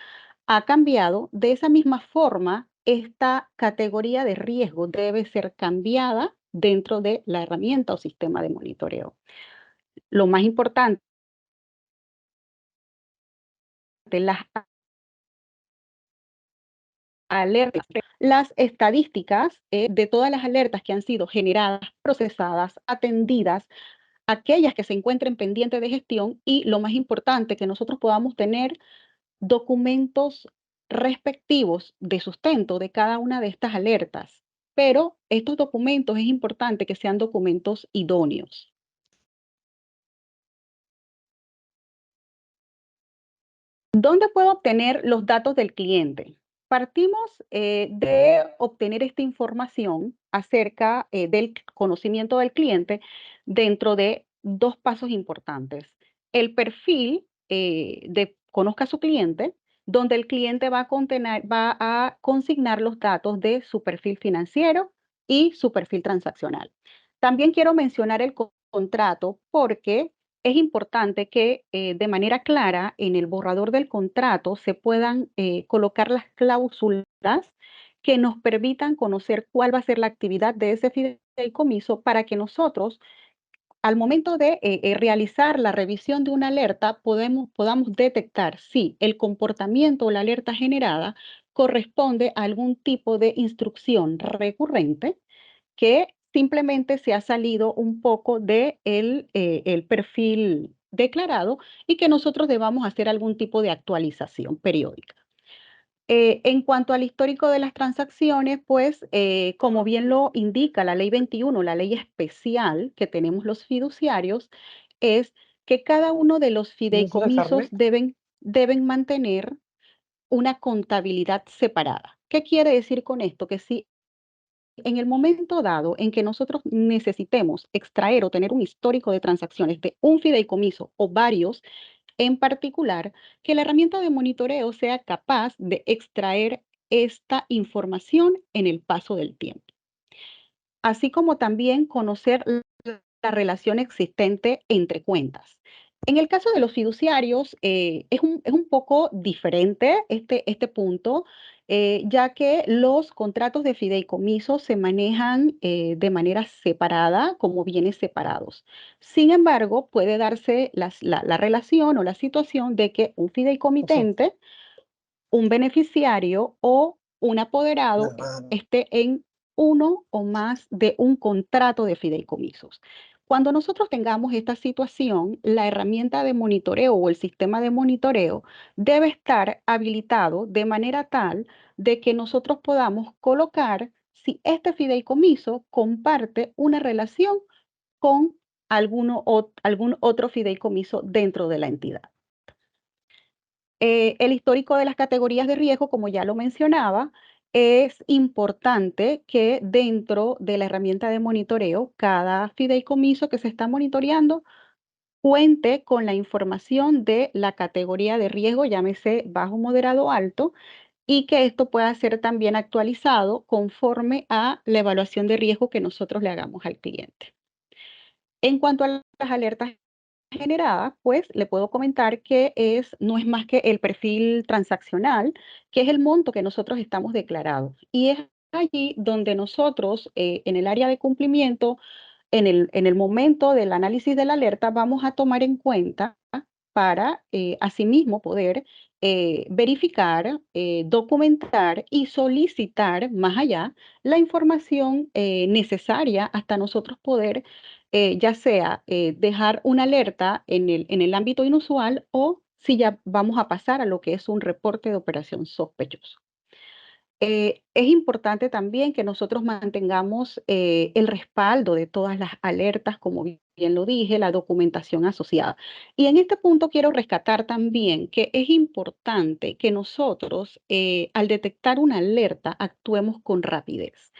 ha cambiado, de esa misma forma, esta categoría de riesgo debe ser cambiada dentro de la herramienta o sistema de monitoreo. Lo más importante, las alertas, las estadísticas de todas las alertas que han sido generadas, procesadas, atendidas, aquellas que se encuentren pendientes de gestión y lo más importante, que nosotros podamos tener documentos respectivos de sustento de cada una de estas alertas. Pero estos documentos es importante que sean documentos idóneos. ¿Dónde puedo obtener los datos del cliente? Partimos de obtener esta información acerca del conocimiento del cliente dentro de dos pasos importantes. El perfil de Conozca a su cliente, donde el cliente va a consignar los datos de su perfil financiero y su perfil transaccional. También quiero mencionar el contrato porque es importante que de manera clara en el borrador del contrato se puedan colocar las cláusulas que nos permitan conocer cuál va a ser la actividad de ese fideicomiso para que nosotros, al momento de realizar la revisión de una alerta, podamos detectar si el comportamiento o la alerta generada corresponde a algún tipo de instrucción recurrente que simplemente se ha salido un poco de el perfil declarado y que nosotros debamos hacer algún tipo de actualización periódica. En cuanto al histórico de las transacciones, pues como bien lo indica la ley 21, la ley especial que tenemos los fiduciarios, es que cada uno de los fideicomisos deben mantener una contabilidad separada. ¿Qué quiere decir con esto? Que si en el momento dado en que nosotros necesitemos extraer o tener un histórico de transacciones de un fideicomiso o varios en particular, que la herramienta de monitoreo sea capaz de extraer esta información en el paso del tiempo, así como también conocer la relación existente entre cuentas. En el caso de los fiduciarios, es un poco diferente este punto, ya que los contratos de fideicomiso se manejan de manera separada, como bienes separados. Sin embargo, puede darse la relación o la situación de que un fideicomitente, un beneficiario o un apoderado esté en uno o más de un contrato de fideicomisos. Cuando nosotros tengamos esta situación, la herramienta de monitoreo o el sistema de monitoreo debe estar habilitado de manera tal de que nosotros podamos colocar si este fideicomiso comparte una relación con algún otro fideicomiso dentro de la entidad. El histórico de las categorías de riesgo, como ya lo mencionaba, es importante que dentro de la herramienta de monitoreo, cada fideicomiso que se está monitoreando cuente con la información de la categoría de riesgo, llámese bajo, moderado, alto, y que esto pueda ser también actualizado conforme a la evaluación de riesgo que nosotros le hagamos al cliente. En cuanto a las alertas generada, pues le puedo comentar que no es más que el perfil transaccional, que es el monto que nosotros estamos declarados. Y es allí donde nosotros, en el área de cumplimiento, en el momento del análisis de la alerta, vamos a tomar en cuenta para asimismo poder verificar, documentar y solicitar más allá la información necesaria hasta nosotros poder ya sea dejar una alerta en el ámbito inusual o si ya vamos a pasar a lo que es un reporte de operación sospechoso. Es importante también que nosotros mantengamos el respaldo de todas las alertas, como bien lo dije, la documentación asociada. Y en este punto quiero rescatar también que es importante que nosotros, al detectar una alerta, actuemos con rapidez.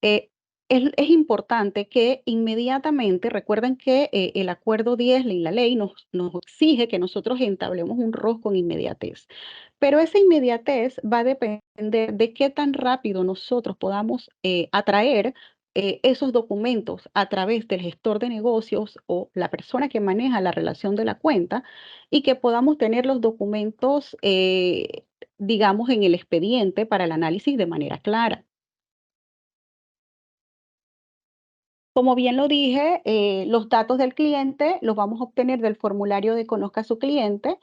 Eh, es importante que inmediatamente, recuerden que el acuerdo 10 y la ley nos exige que nosotros entablemos un ROS con inmediatez, pero esa inmediatez va a depender de qué tan rápido nosotros podamos atraer esos documentos a través del gestor de negocios o la persona que maneja la relación de la cuenta y que podamos tener los documentos, digamos, en el expediente para el análisis de manera clara. Como bien lo dije, los datos del cliente los vamos a obtener del formulario de Conozca a su cliente,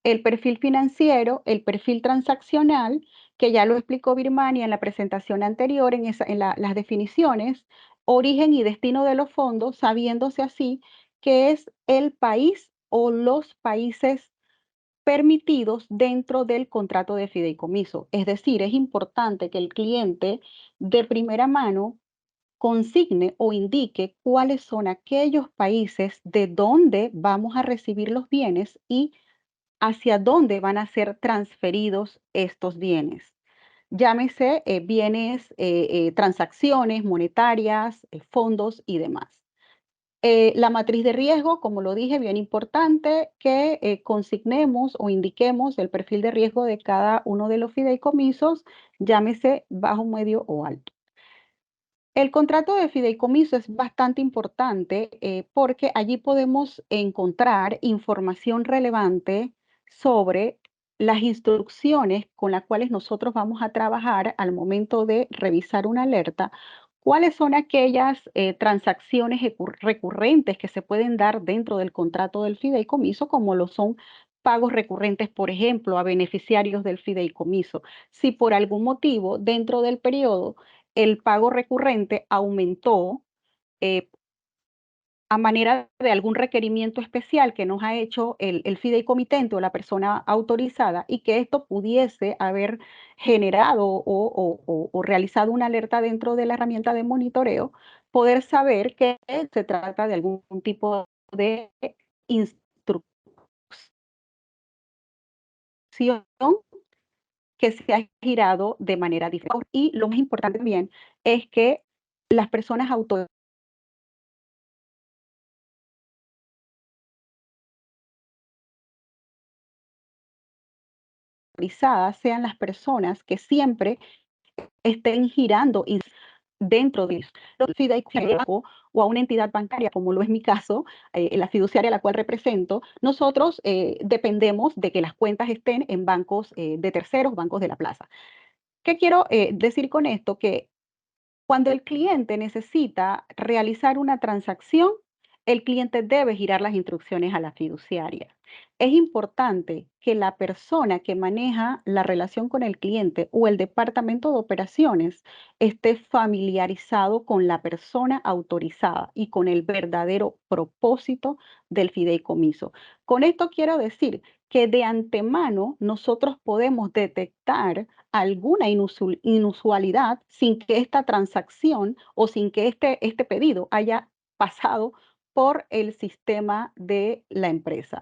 el perfil financiero, el perfil transaccional, que ya lo explicó Birmania en la presentación anterior, las definiciones, origen y destino de los fondos, sabiéndose así que es el país o los países permitidos dentro del contrato de fideicomiso. Es decir, es importante que el cliente de primera mano consigne o indique cuáles son aquellos países de donde vamos a recibir los bienes y hacia dónde van a ser transferidos estos bienes. Llámese bienes, transacciones monetarias, fondos y demás. La matriz de riesgo, como lo dije, bien importante que consignemos o indiquemos el perfil de riesgo de cada uno de los fideicomisos, llámese bajo, medio o alto. El contrato de fideicomiso es bastante importante porque allí podemos encontrar información relevante sobre las instrucciones con las cuales nosotros vamos a trabajar al momento de revisar una alerta, cuáles son aquellas transacciones recurrentes que se pueden dar dentro del contrato del fideicomiso, como lo son pagos recurrentes, por ejemplo, a beneficiarios del fideicomiso. Si por algún motivo dentro del periodo el pago recurrente aumentó eh, a manera de algún requerimiento especial que nos ha hecho el fideicomitente o la persona autorizada y que esto pudiese haber generado o realizado una alerta dentro de la herramienta de monitoreo, poder saber que se trata de algún tipo de instrucción que se ha girado de manera diferente. Y lo más importante también es que las personas autorizadas sean las personas que siempre estén girando dentro de los fideicomisos o a una entidad bancaria, como lo es mi caso, la fiduciaria a la cual represento, nosotros dependemos de que las cuentas estén en bancos de terceros, bancos de la plaza. ¿Qué quiero decir con esto? Que cuando el cliente necesita realizar una transacción, el cliente debe girar las instrucciones a la fiduciaria. Es importante que la persona que maneja la relación con el cliente o el departamento de operaciones esté familiarizado con la persona autorizada y con el verdadero propósito del fideicomiso. Con esto quiero decir que de antemano nosotros podemos detectar alguna inusualidad sin que esta transacción o sin que este pedido haya pasado por el sistema de la empresa.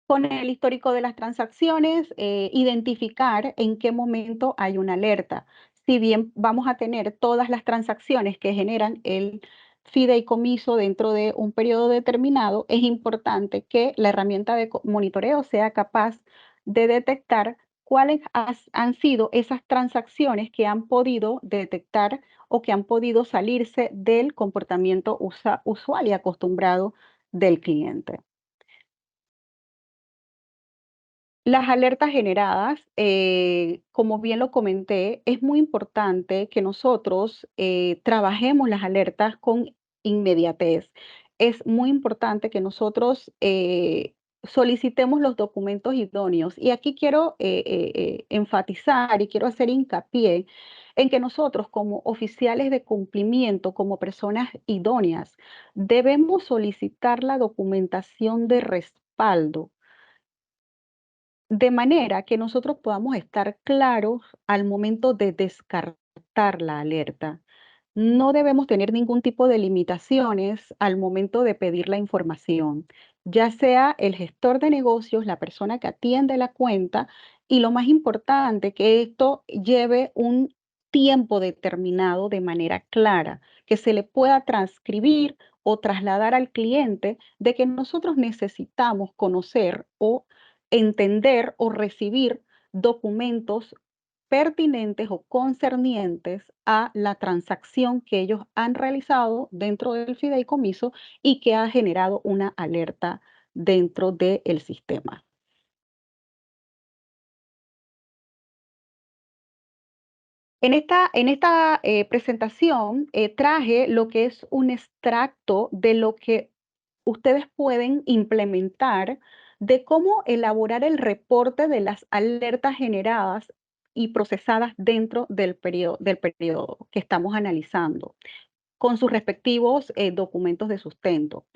Con el histórico de las transacciones, identificar en qué momento hay una alerta. Si bien vamos a tener todas las transacciones que generan el fideicomiso dentro de un periodo determinado, es importante que la herramienta de monitoreo sea capaz de detectar cuáles han sido esas transacciones que han podido detectar o que han podido salirse del comportamiento usual y acostumbrado del cliente. Las alertas generadas, como bien lo comenté, es muy importante que nosotros trabajemos las alertas con inmediatez. Es muy importante que nosotros solicitemos los documentos idóneos. Y aquí quiero enfatizar y quiero hacer hincapié en que nosotros como oficiales de cumplimiento, como personas idóneas, debemos solicitar la documentación de respaldo de manera que nosotros podamos estar claros al momento de descartar la alerta. No debemos tener ningún tipo de limitaciones al momento de pedir la información, ya sea el gestor de negocios, la persona que atiende la cuenta, y lo más importante, que esto lleve un tiempo determinado de manera clara, que se le pueda transcribir o trasladar al cliente de que nosotros necesitamos conocer o entender o recibir documentos pertinentes o concernientes a la transacción que ellos han realizado dentro del fideicomiso y que ha generado una alerta dentro del sistema. En esta presentación traje lo que es un extracto de lo que ustedes pueden implementar de cómo elaborar el reporte de las alertas generadas y procesadas dentro del periodo que estamos analizando, con sus respectivos documentos de sustento.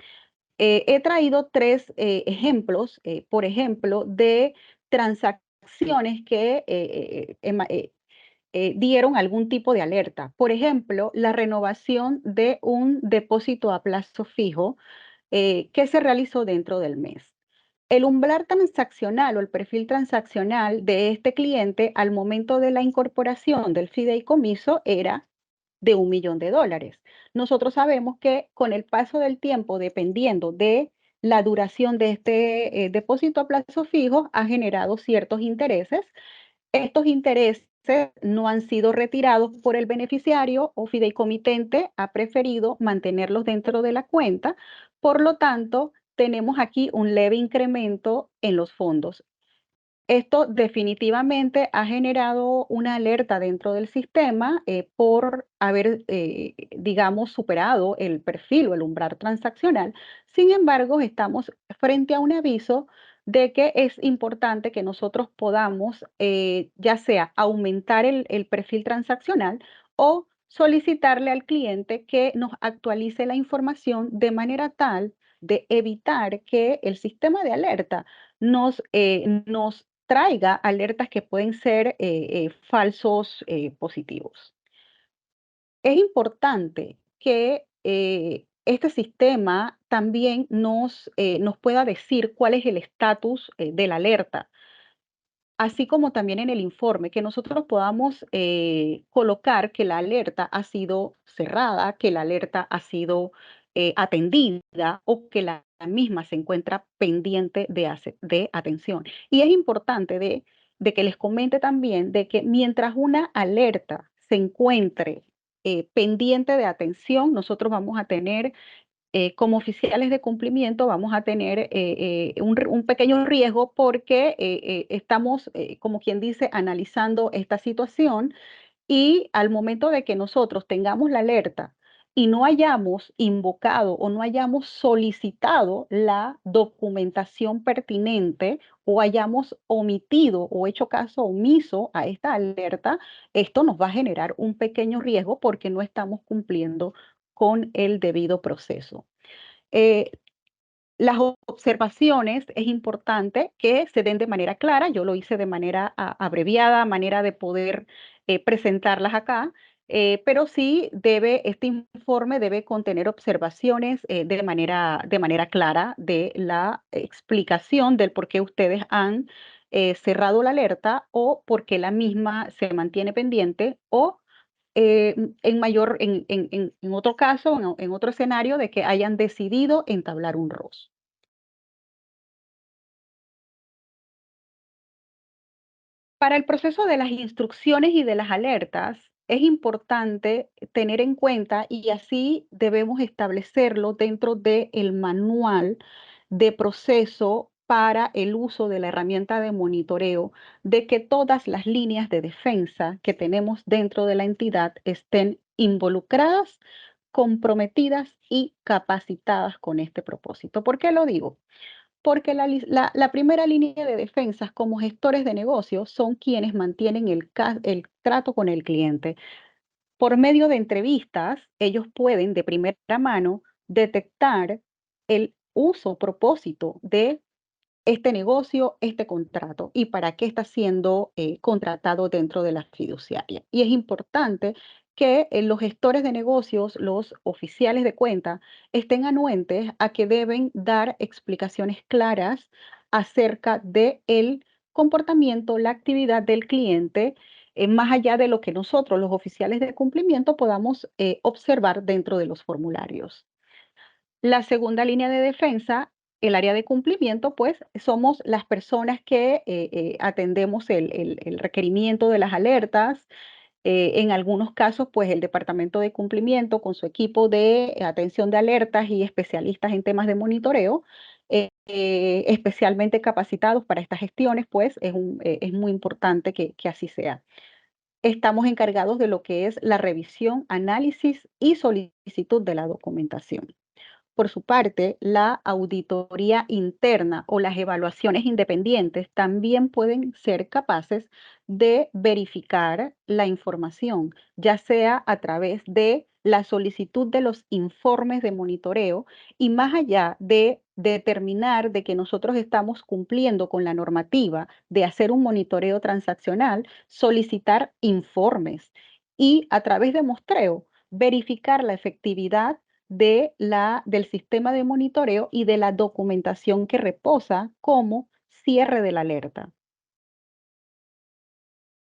He traído tres ejemplos, por ejemplo, de transacciones que dieron algún tipo de alerta. Por ejemplo, la renovación de un depósito a plazo fijo que se realizó dentro del mes. El umbral transaccional o el perfil transaccional de este cliente al momento de la incorporación del fideicomiso era de $1.000.000. Nosotros sabemos que con el paso del tiempo, dependiendo de la duración de este depósito a plazo fijo, ha generado ciertos intereses. Estos intereses no han sido retirados por el beneficiario o fideicomitente ha preferido mantenerlos dentro de la cuenta. Por lo tanto, tenemos aquí un leve incremento en los fondos. Esto definitivamente ha generado una alerta dentro del sistema por haber, digamos, superado el perfil o el umbral transaccional. Sin embargo, estamos frente a un aviso de que es importante que nosotros podamos, ya sea aumentar el perfil transaccional o solicitarle al cliente que nos actualice la información de manera tal de evitar que el sistema de alerta nos traiga alertas que pueden ser falsos positivos. Es importante que este sistema también nos pueda decir cuál es el estatus de la alerta, así como también en el informe, que nosotros podamos colocar que la alerta ha sido cerrada, que la alerta ha sido atendida o que la misma se encuentra pendiente de atención. Y es importante de que les comente también de que mientras una alerta se encuentre pendiente de atención. Nosotros vamos a tener, como oficiales de cumplimiento, vamos a tener un pequeño riesgo porque estamos, como quien dice, analizando esta situación, y al momento de que nosotros tengamos la alerta y no hayamos invocado o no hayamos solicitado la documentación pertinente o hayamos omitido o hecho caso omiso a esta alerta, esto nos va a generar un pequeño riesgo porque no estamos cumpliendo con el debido proceso. Eh, las observaciones es importante que se den de manera clara. Yo lo hice de manera abreviada, manera de poder presentarlas acá, pero sí este informe debe contener observaciones de manera clara de la explicación del por qué ustedes han cerrado la alerta o por qué la misma se mantiene pendiente, o en otro caso, en otro escenario, de que hayan decidido entablar un ROS. Para el proceso de las instrucciones y de las alertas, es importante tener en cuenta, y así debemos establecerlo dentro del manual de proceso para el uso de la herramienta de monitoreo, de que todas las líneas de defensa que tenemos dentro de la entidad estén involucradas, comprometidas y capacitadas con este propósito. ¿Por qué lo digo? Porque la primera línea de defensas como gestores de negocios son quienes mantienen el trato con el cliente. Por medio de entrevistas, ellos pueden de primera mano detectar el uso, propósito de este negocio, este contrato, y para qué está siendo contratado dentro de la fiduciaria. Y es importante que los gestores de negocios, los oficiales de cuenta, estén anuentes a que deben dar explicaciones claras acerca del comportamiento, la actividad del cliente, más allá de lo que nosotros, los oficiales de cumplimiento, podamos observar dentro de los formularios. La segunda línea de defensa, el área de cumplimiento, pues somos las personas que atendemos el requerimiento de las alertas. En algunos casos, pues el departamento de cumplimiento con su equipo de atención de alertas y especialistas en temas de monitoreo, especialmente capacitados para estas gestiones, pues es muy importante que así sea. Estamos encargados de lo que es la revisión, análisis y solicitud de la documentación. Por su parte, la auditoría interna o las evaluaciones independientes también pueden ser capaces de verificar la información, ya sea a través de la solicitud de los informes de monitoreo, y más allá de determinar de que nosotros estamos cumpliendo con la normativa de hacer un monitoreo transaccional, solicitar informes y, a través de muestreo, verificar la efectividad del sistema de monitoreo y de la documentación que reposa como cierre de la alerta.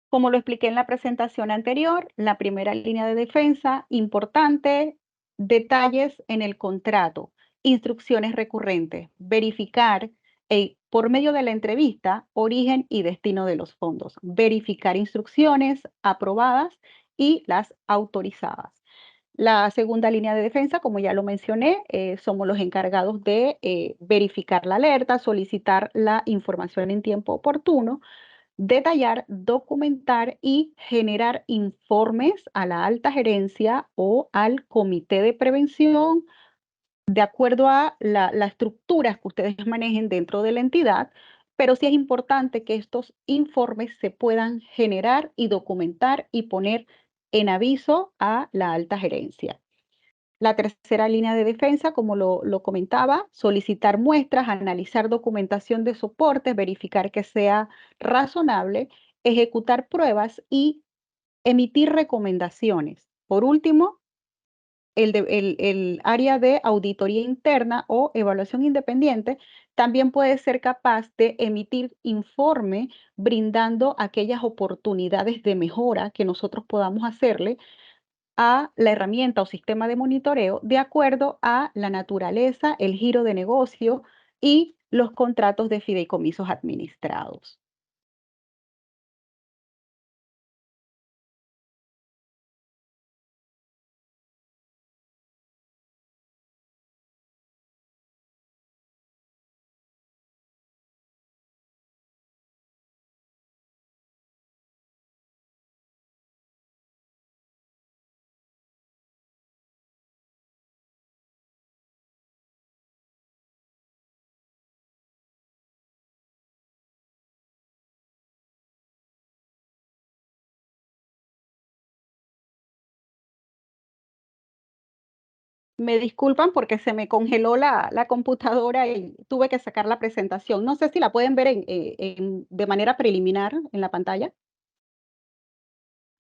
Como lo expliqué en la presentación anterior, la primera línea de defensa, importante, detalles en el contrato, instrucciones recurrentes, verificar por medio de la entrevista origen y destino de los fondos, verificar instrucciones aprobadas y las autorizadas. La segunda línea de defensa, como ya lo mencioné, somos los encargados de verificar la alerta, solicitar la información en tiempo oportuno, detallar, documentar y generar informes a la alta gerencia o al comité de prevención de acuerdo a la estructura que ustedes manejen dentro de la entidad, pero sí es importante que estos informes se puedan generar y documentar y poner en aviso a la alta gerencia. La tercera línea de defensa, como lo comentaba, solicitar muestras, analizar documentación de soportes, verificar que sea razonable, ejecutar pruebas y emitir recomendaciones. Por último, el área de auditoría interna o evaluación independiente también puede ser capaz de emitir informe brindando aquellas oportunidades de mejora que nosotros podamos hacerle a la herramienta o sistema de monitoreo de acuerdo a la naturaleza, el giro de negocio y los contratos de fideicomisos administrados. Me disculpan porque se me congeló la computadora y tuve que sacar la presentación. No sé si la pueden ver de manera preliminar en la pantalla.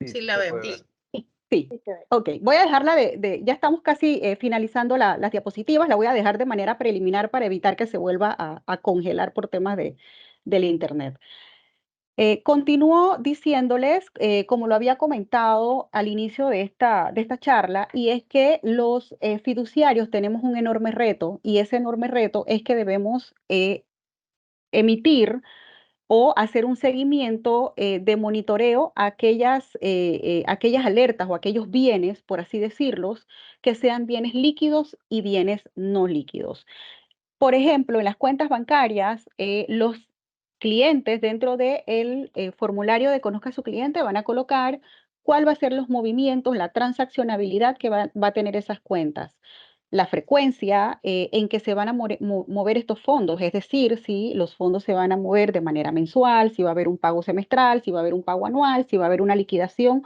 Sí la vemos. Sí, Sí se ve. ok. Voy a dejarla ya estamos casi finalizando las diapositivas, la voy a dejar de manera preliminar para evitar que se vuelva a congelar por temas del internet. Continúo diciéndoles, como lo había comentado al inicio de esta charla, y es que los fiduciarios tenemos un enorme reto, y ese enorme reto es que debemos emitir o hacer un seguimiento de monitoreo a aquellas alertas o aquellos bienes, por así decirlos, que sean bienes líquidos y bienes no líquidos. Por ejemplo, en las cuentas bancarias, los clientes dentro del formulario de Conozca a su cliente van a colocar cuál va a ser los movimientos, la transaccionabilidad que va a tener esas cuentas, la frecuencia en que se van a mover estos fondos, es decir, si los fondos se van a mover de manera mensual, si va a haber un pago semestral, si va a haber un pago anual, si va a haber una liquidación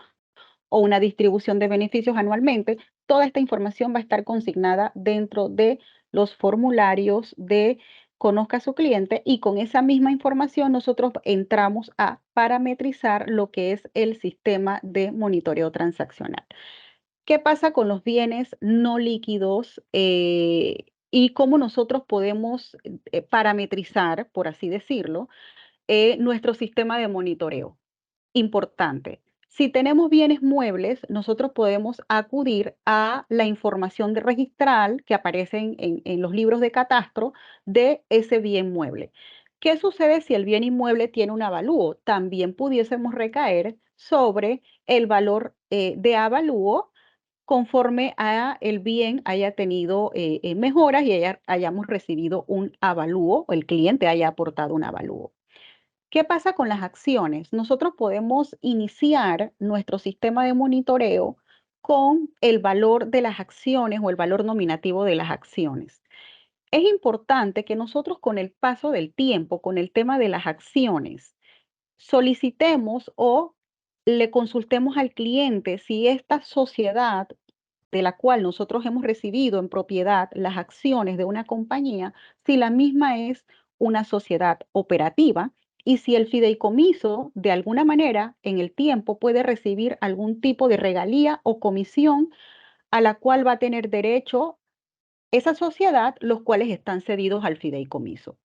o una distribución de beneficios anualmente. Toda esta información va a estar consignada dentro de los formularios de Conozca a su cliente, y con esa misma información nosotros entramos a parametrizar lo que es el sistema de monitoreo transaccional. ¿Qué pasa con los bienes no líquidos y cómo nosotros podemos parametrizar, por así decirlo, nuestro sistema de monitoreo? Importante. Si tenemos bienes muebles, nosotros podemos acudir a la información registral que aparece en los libros de catastro de ese bien mueble. ¿Qué sucede si el bien inmueble tiene un avalúo? También pudiésemos recaer sobre el valor de avalúo conforme a el bien haya tenido mejoras y hayamos recibido un avalúo o el cliente haya aportado un avalúo. ¿Qué pasa con las acciones? Nosotros podemos iniciar nuestro sistema de monitoreo con el valor de las acciones o el valor nominativo de las acciones. Es importante que nosotros con el paso del tiempo, con el tema de las acciones, solicitemos o le consultemos al cliente si esta sociedad de la cual nosotros hemos recibido en propiedad las acciones de una compañía, si la misma es una sociedad operativa y si el fideicomiso de alguna manera en el tiempo puede recibir algún tipo de regalía o comisión a la cual va a tener derecho esa sociedad, los cuales están cedidos al fideicomiso.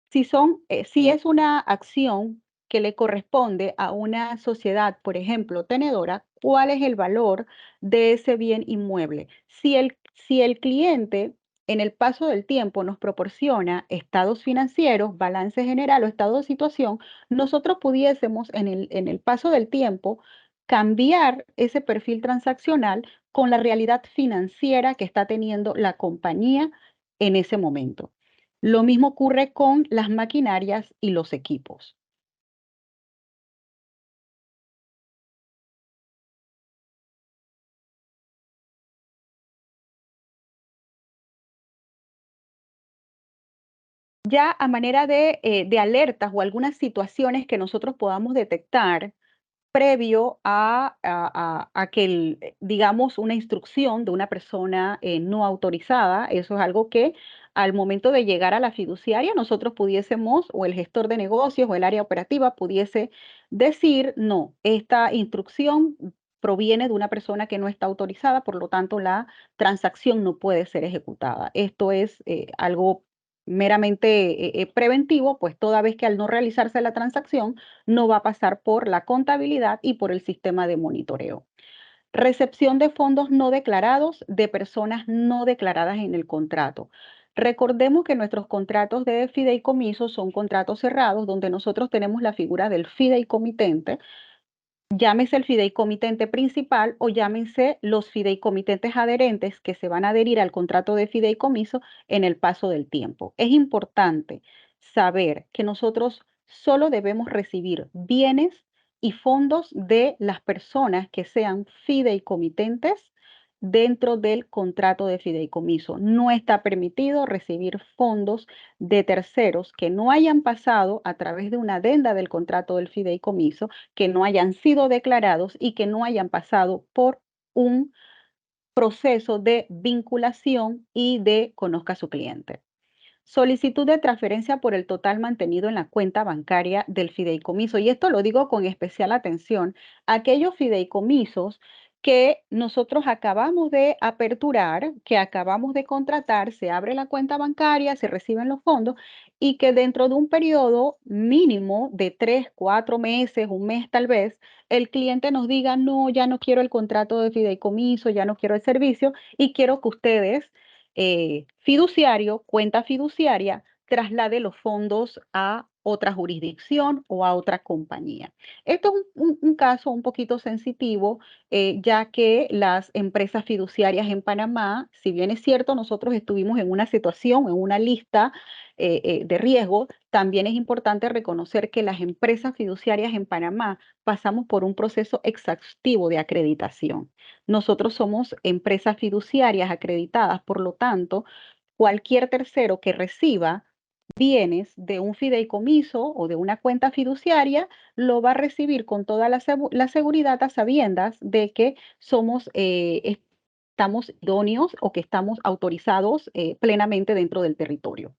Si es una acción que le corresponde a una sociedad, por ejemplo, tenedora, ¿cuál es el valor de ese bien inmueble? Si el cliente en el paso del tiempo nos proporciona estados financieros, balance general o estado de situación, nosotros pudiésemos en el paso del tiempo cambiar ese perfil transaccional con la realidad financiera que está teniendo la compañía en ese momento. Lo mismo ocurre con las maquinarias y los equipos. Ya a manera de alertas o algunas situaciones que nosotros podamos detectar previo a que, digamos, una instrucción de una persona no autorizada, eso es algo que al momento de llegar a la fiduciaria nosotros pudiésemos, o el gestor de negocios o el área operativa pudiese decir, no, esta instrucción proviene de una persona que no está autorizada, por lo tanto la transacción no puede ser ejecutada. Esto es algo meramente preventivo, pues toda vez que al no realizarse la transacción no va a pasar por la contabilidad y por el sistema de monitoreo. Recepción de fondos no declarados de personas no declaradas en el contrato. Recordemos que nuestros contratos de fideicomiso son contratos cerrados donde nosotros tenemos la figura del fideicomitente. Llámese el fideicomitente principal o llámense los fideicomitentes adherentes que se van a adherir al contrato de fideicomiso en el paso del tiempo. Es importante saber que nosotros solo debemos recibir bienes y fondos de las personas que sean fideicomitentes dentro del contrato de fideicomiso. No está permitido recibir fondos de terceros que no hayan pasado a través de una adenda del contrato del fideicomiso, que no hayan sido declarados y que no hayan pasado por un proceso de vinculación y de conozca a su cliente. Solicitud de transferencia por el total mantenido en la cuenta bancaria del fideicomiso. Y esto lo digo con especial atención a aquellos fideicomisos que nosotros acabamos de aperturar, que acabamos de contratar, se abre la cuenta bancaria, se reciben los fondos y que dentro de un periodo mínimo de 3, 4 meses, un mes tal vez, el cliente nos diga, no, ya no quiero el contrato de fideicomiso, ya no quiero el servicio y quiero que ustedes fiduciario, cuenta fiduciaria, traslade los fondos a otra jurisdicción o a otra compañía. Esto es un caso un poquito sensitivo, ya que las empresas fiduciarias en Panamá, si bien es cierto, nosotros estuvimos en una situación, en una lista de riesgo, también es importante reconocer que las empresas fiduciarias en Panamá pasamos por un proceso exhaustivo de acreditación. Nosotros somos empresas fiduciarias acreditadas, por lo tanto, cualquier tercero que reciba bienes de un fideicomiso o de una cuenta fiduciaria lo va a recibir con toda la seguridad a sabiendas de que estamos idóneos o que estamos autorizados plenamente dentro del territorio.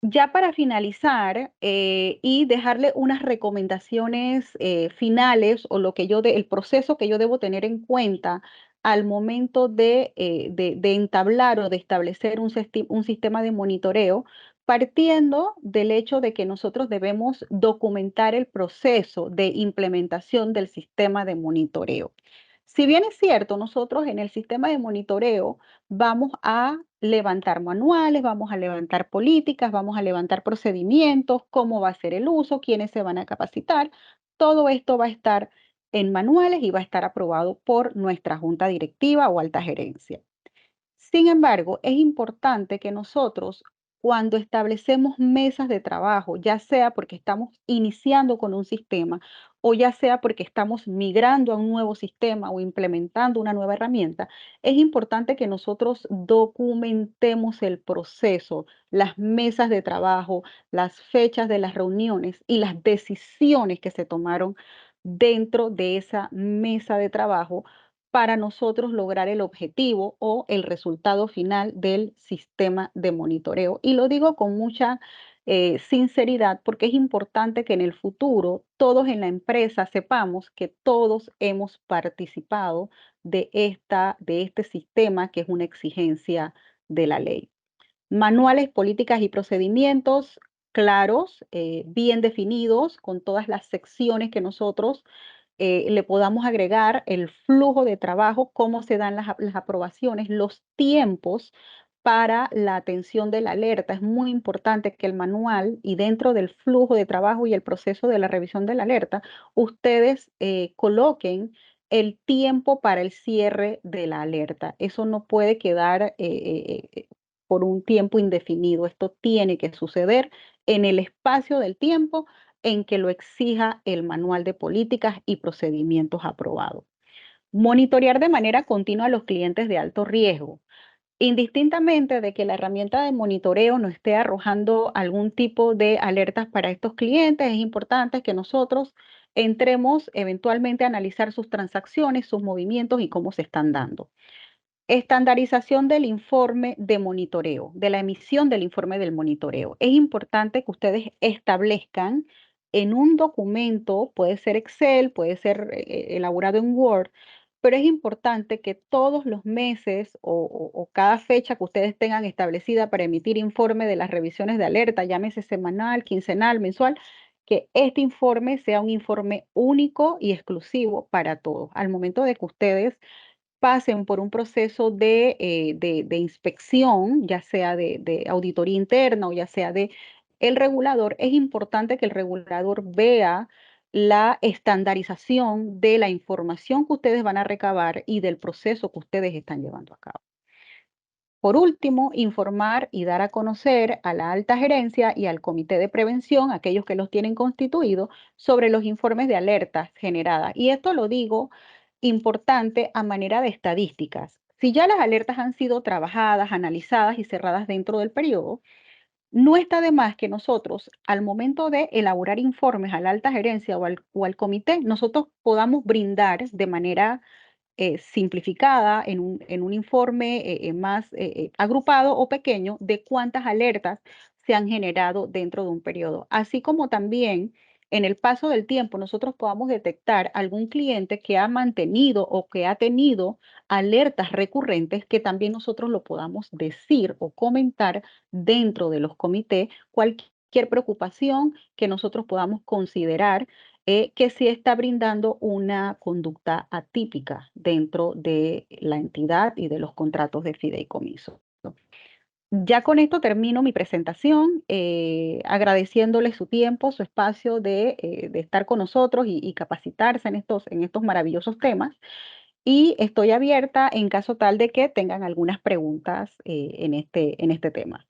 Ya para finalizar y dejarle unas recomendaciones finales o el proceso que yo debo tener en cuenta al momento de entablar o de establecer un sistema de monitoreo, partiendo del hecho de que nosotros debemos documentar el proceso de implementación del sistema de monitoreo. Si bien es cierto, nosotros en el sistema de monitoreo vamos a levantar manuales, vamos a levantar políticas, vamos a levantar procedimientos, cómo va a ser el uso, quiénes se van a capacitar. Todo esto va a estar en manuales y va a estar aprobado por nuestra junta directiva o alta gerencia. Sin embargo, es importante que nosotros, cuando establecemos mesas de trabajo, ya sea porque estamos iniciando con un sistema o ya sea porque estamos migrando a un nuevo sistema o implementando una nueva herramienta, es importante que nosotros documentemos el proceso, las mesas de trabajo, las fechas de las reuniones y las decisiones que se tomaron dentro de esa mesa de trabajo para nosotros lograr el objetivo o el resultado final del sistema de monitoreo. Y lo digo con mucha sinceridad porque es importante que en el futuro todos en la empresa sepamos que todos hemos participado de este sistema que es una exigencia de la ley. Manuales, políticas y procedimientos claros, bien definidos, con todas las secciones que nosotros le podamos agregar el flujo de trabajo, cómo se dan las aprobaciones, los tiempos para la atención de la alerta. Es muy importante que el manual y dentro del flujo de trabajo y el proceso de la revisión de la alerta, ustedes coloquen el tiempo para el cierre de la alerta. Eso no puede quedar por un tiempo indefinido. Esto tiene que suceder en el espacio del tiempo en que lo exija el manual de políticas y procedimientos aprobado. Monitorear de manera continua a los clientes de alto riesgo. Indistintamente de que la herramienta de monitoreo nos esté arrojando algún tipo de alertas para estos clientes, es importante que nosotros entremos eventualmente a analizar sus transacciones, sus movimientos y cómo se están dando. Estandarización del informe de monitoreo, de la emisión del informe del monitoreo. Es importante que ustedes establezcan en un documento, puede ser Excel, puede ser elaborado en Word, pero es importante que todos los meses o cada fecha que ustedes tengan establecida para emitir informe de las revisiones de alerta, llámese semanal, quincenal, mensual, que este informe sea un informe único y exclusivo para todos. Al momento de que ustedes pasen por un proceso de inspección, ya sea de auditoría interna o ya sea de el regulador, es importante que el regulador vea la estandarización de la información que ustedes van a recabar y del proceso que ustedes están llevando a cabo. Por último, informar y dar a conocer a la alta gerencia y al comité de prevención, aquellos que los tienen constituidos, sobre los informes de alertas generadas. Y esto lo digo importante a manera de estadísticas. Si ya las alertas han sido trabajadas, analizadas y cerradas dentro del periodo, No está de más que nosotros, al momento de elaborar informes a la alta gerencia o al comité, nosotros podamos brindar de manera simplificada en un informe más agrupado o pequeño de cuántas alertas se han generado dentro de un periodo. Así como también en el paso del tiempo nosotros podamos detectar algún cliente que ha mantenido o que ha tenido alertas recurrentes, que también nosotros lo podamos decir o comentar dentro de los comités, cualquier preocupación que nosotros podamos considerar que sí está brindando una conducta atípica dentro de la entidad y de los contratos de fideicomiso. Ya con esto termino mi presentación, agradeciéndole su tiempo, su espacio de estar con nosotros y capacitarse en estos maravillosos temas. Y estoy abierta en caso tal de que tengan algunas preguntas en este tema.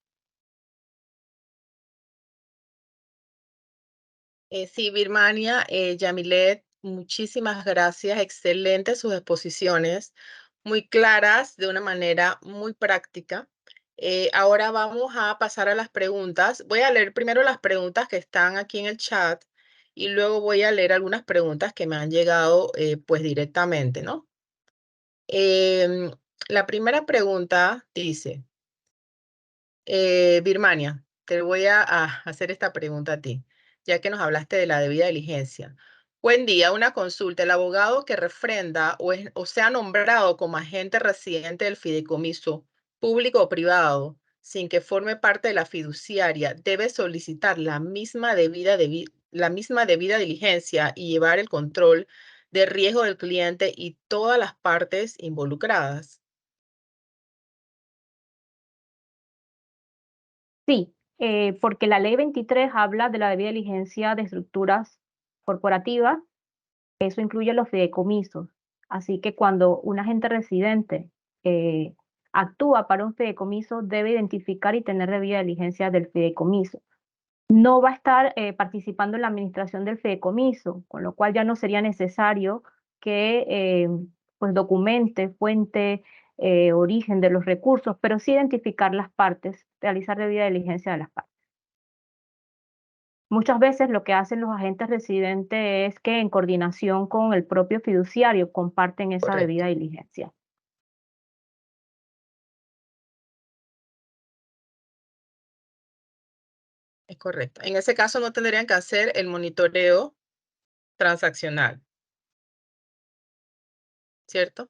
Sí, Birmania, Yamilet, muchísimas gracias. Excelentes sus exposiciones, muy claras, de una manera muy práctica. Ahora vamos a pasar a las preguntas. Voy a leer primero las preguntas que están aquí en el chat y luego voy a leer algunas preguntas que me han llegado pues directamente, ¿no? Em, la primera pregunta dice, Birmania, te voy a hacer esta pregunta a ti, ya que nos hablaste de la debida diligencia. Buen día, una consulta. El abogado que refrenda o sea nombrado como agente residente del fideicomiso, público o privado, sin que forme parte de la fiduciaria, debe solicitar la misma debida diligencia y llevar el control de riesgo del cliente y todas las partes involucradas. Sí, porque la ley 23 habla de la debida diligencia de estructuras corporativas, eso incluye los fideicomisos. Así que cuando un agente residente eh, actúa para un fideicomiso, debe identificar y tener debida diligencia del fideicomiso. No va a estar participando en la administración del fideicomiso, con lo cual ya no sería necesario que pues documente fuente, origen de los recursos, pero sí identificar las partes, realizar debida diligencia de las partes. Muchas veces lo que hacen los agentes residentes es que en coordinación con el propio fiduciario comparten esa Correcto. debida diligencia. Es correcto. En ese caso no tendrían que hacer el monitoreo transaccional, ¿cierto?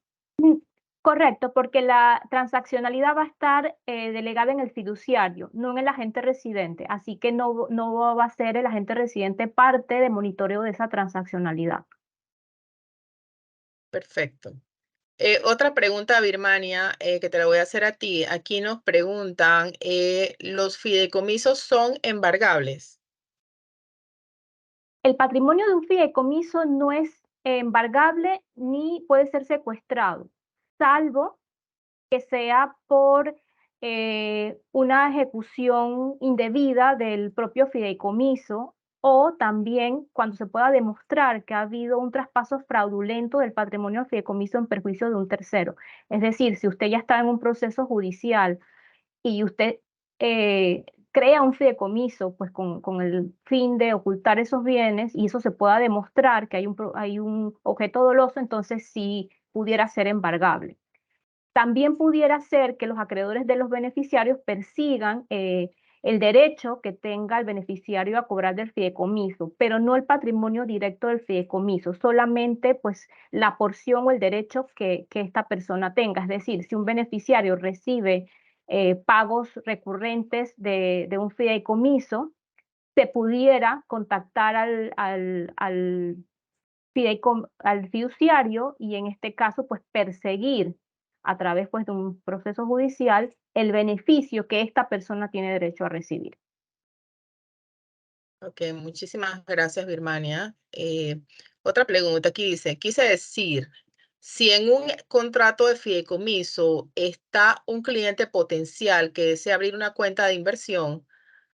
Correcto, porque la transaccionalidad va a estar delegada en el fiduciario, no en el agente residente. Así que no va a ser el agente residente parte de monitoreo de esa transaccionalidad. Perfecto. Otra pregunta, Birmania, que te la voy a hacer a ti. Aquí nos preguntan, ¿los fideicomisos son embargables? El patrimonio de un fideicomiso no es embargable ni puede ser secuestrado, salvo que sea por una ejecución indebida del propio fideicomiso o también cuando se pueda demostrar que ha habido un traspaso fraudulento del patrimonio del fideicomiso en perjuicio de un tercero. Es decir, si usted ya está en un proceso judicial y usted crea un fideicomiso pues con el fin de ocultar esos bienes y eso se pueda demostrar que hay un objeto doloso, entonces sí pudiera ser embargable. También pudiera ser que los acreedores de los beneficiarios persigan el derecho que tenga el beneficiario a cobrar del fideicomiso, pero no el patrimonio directo del fideicomiso, solamente pues la porción o el derecho que esta persona tenga. Es decir, si un beneficiario recibe pagos recurrentes de un fideicomiso, se pudiera contactar al fiduciario y en este caso pues perseguir a través pues de un proceso judicial el beneficio que esta persona tiene derecho a recibir. Ok, muchísimas gracias, Birmania. Otra pregunta aquí dice, quise decir, si en un contrato de fideicomiso está un cliente potencial que desea abrir una cuenta de inversión,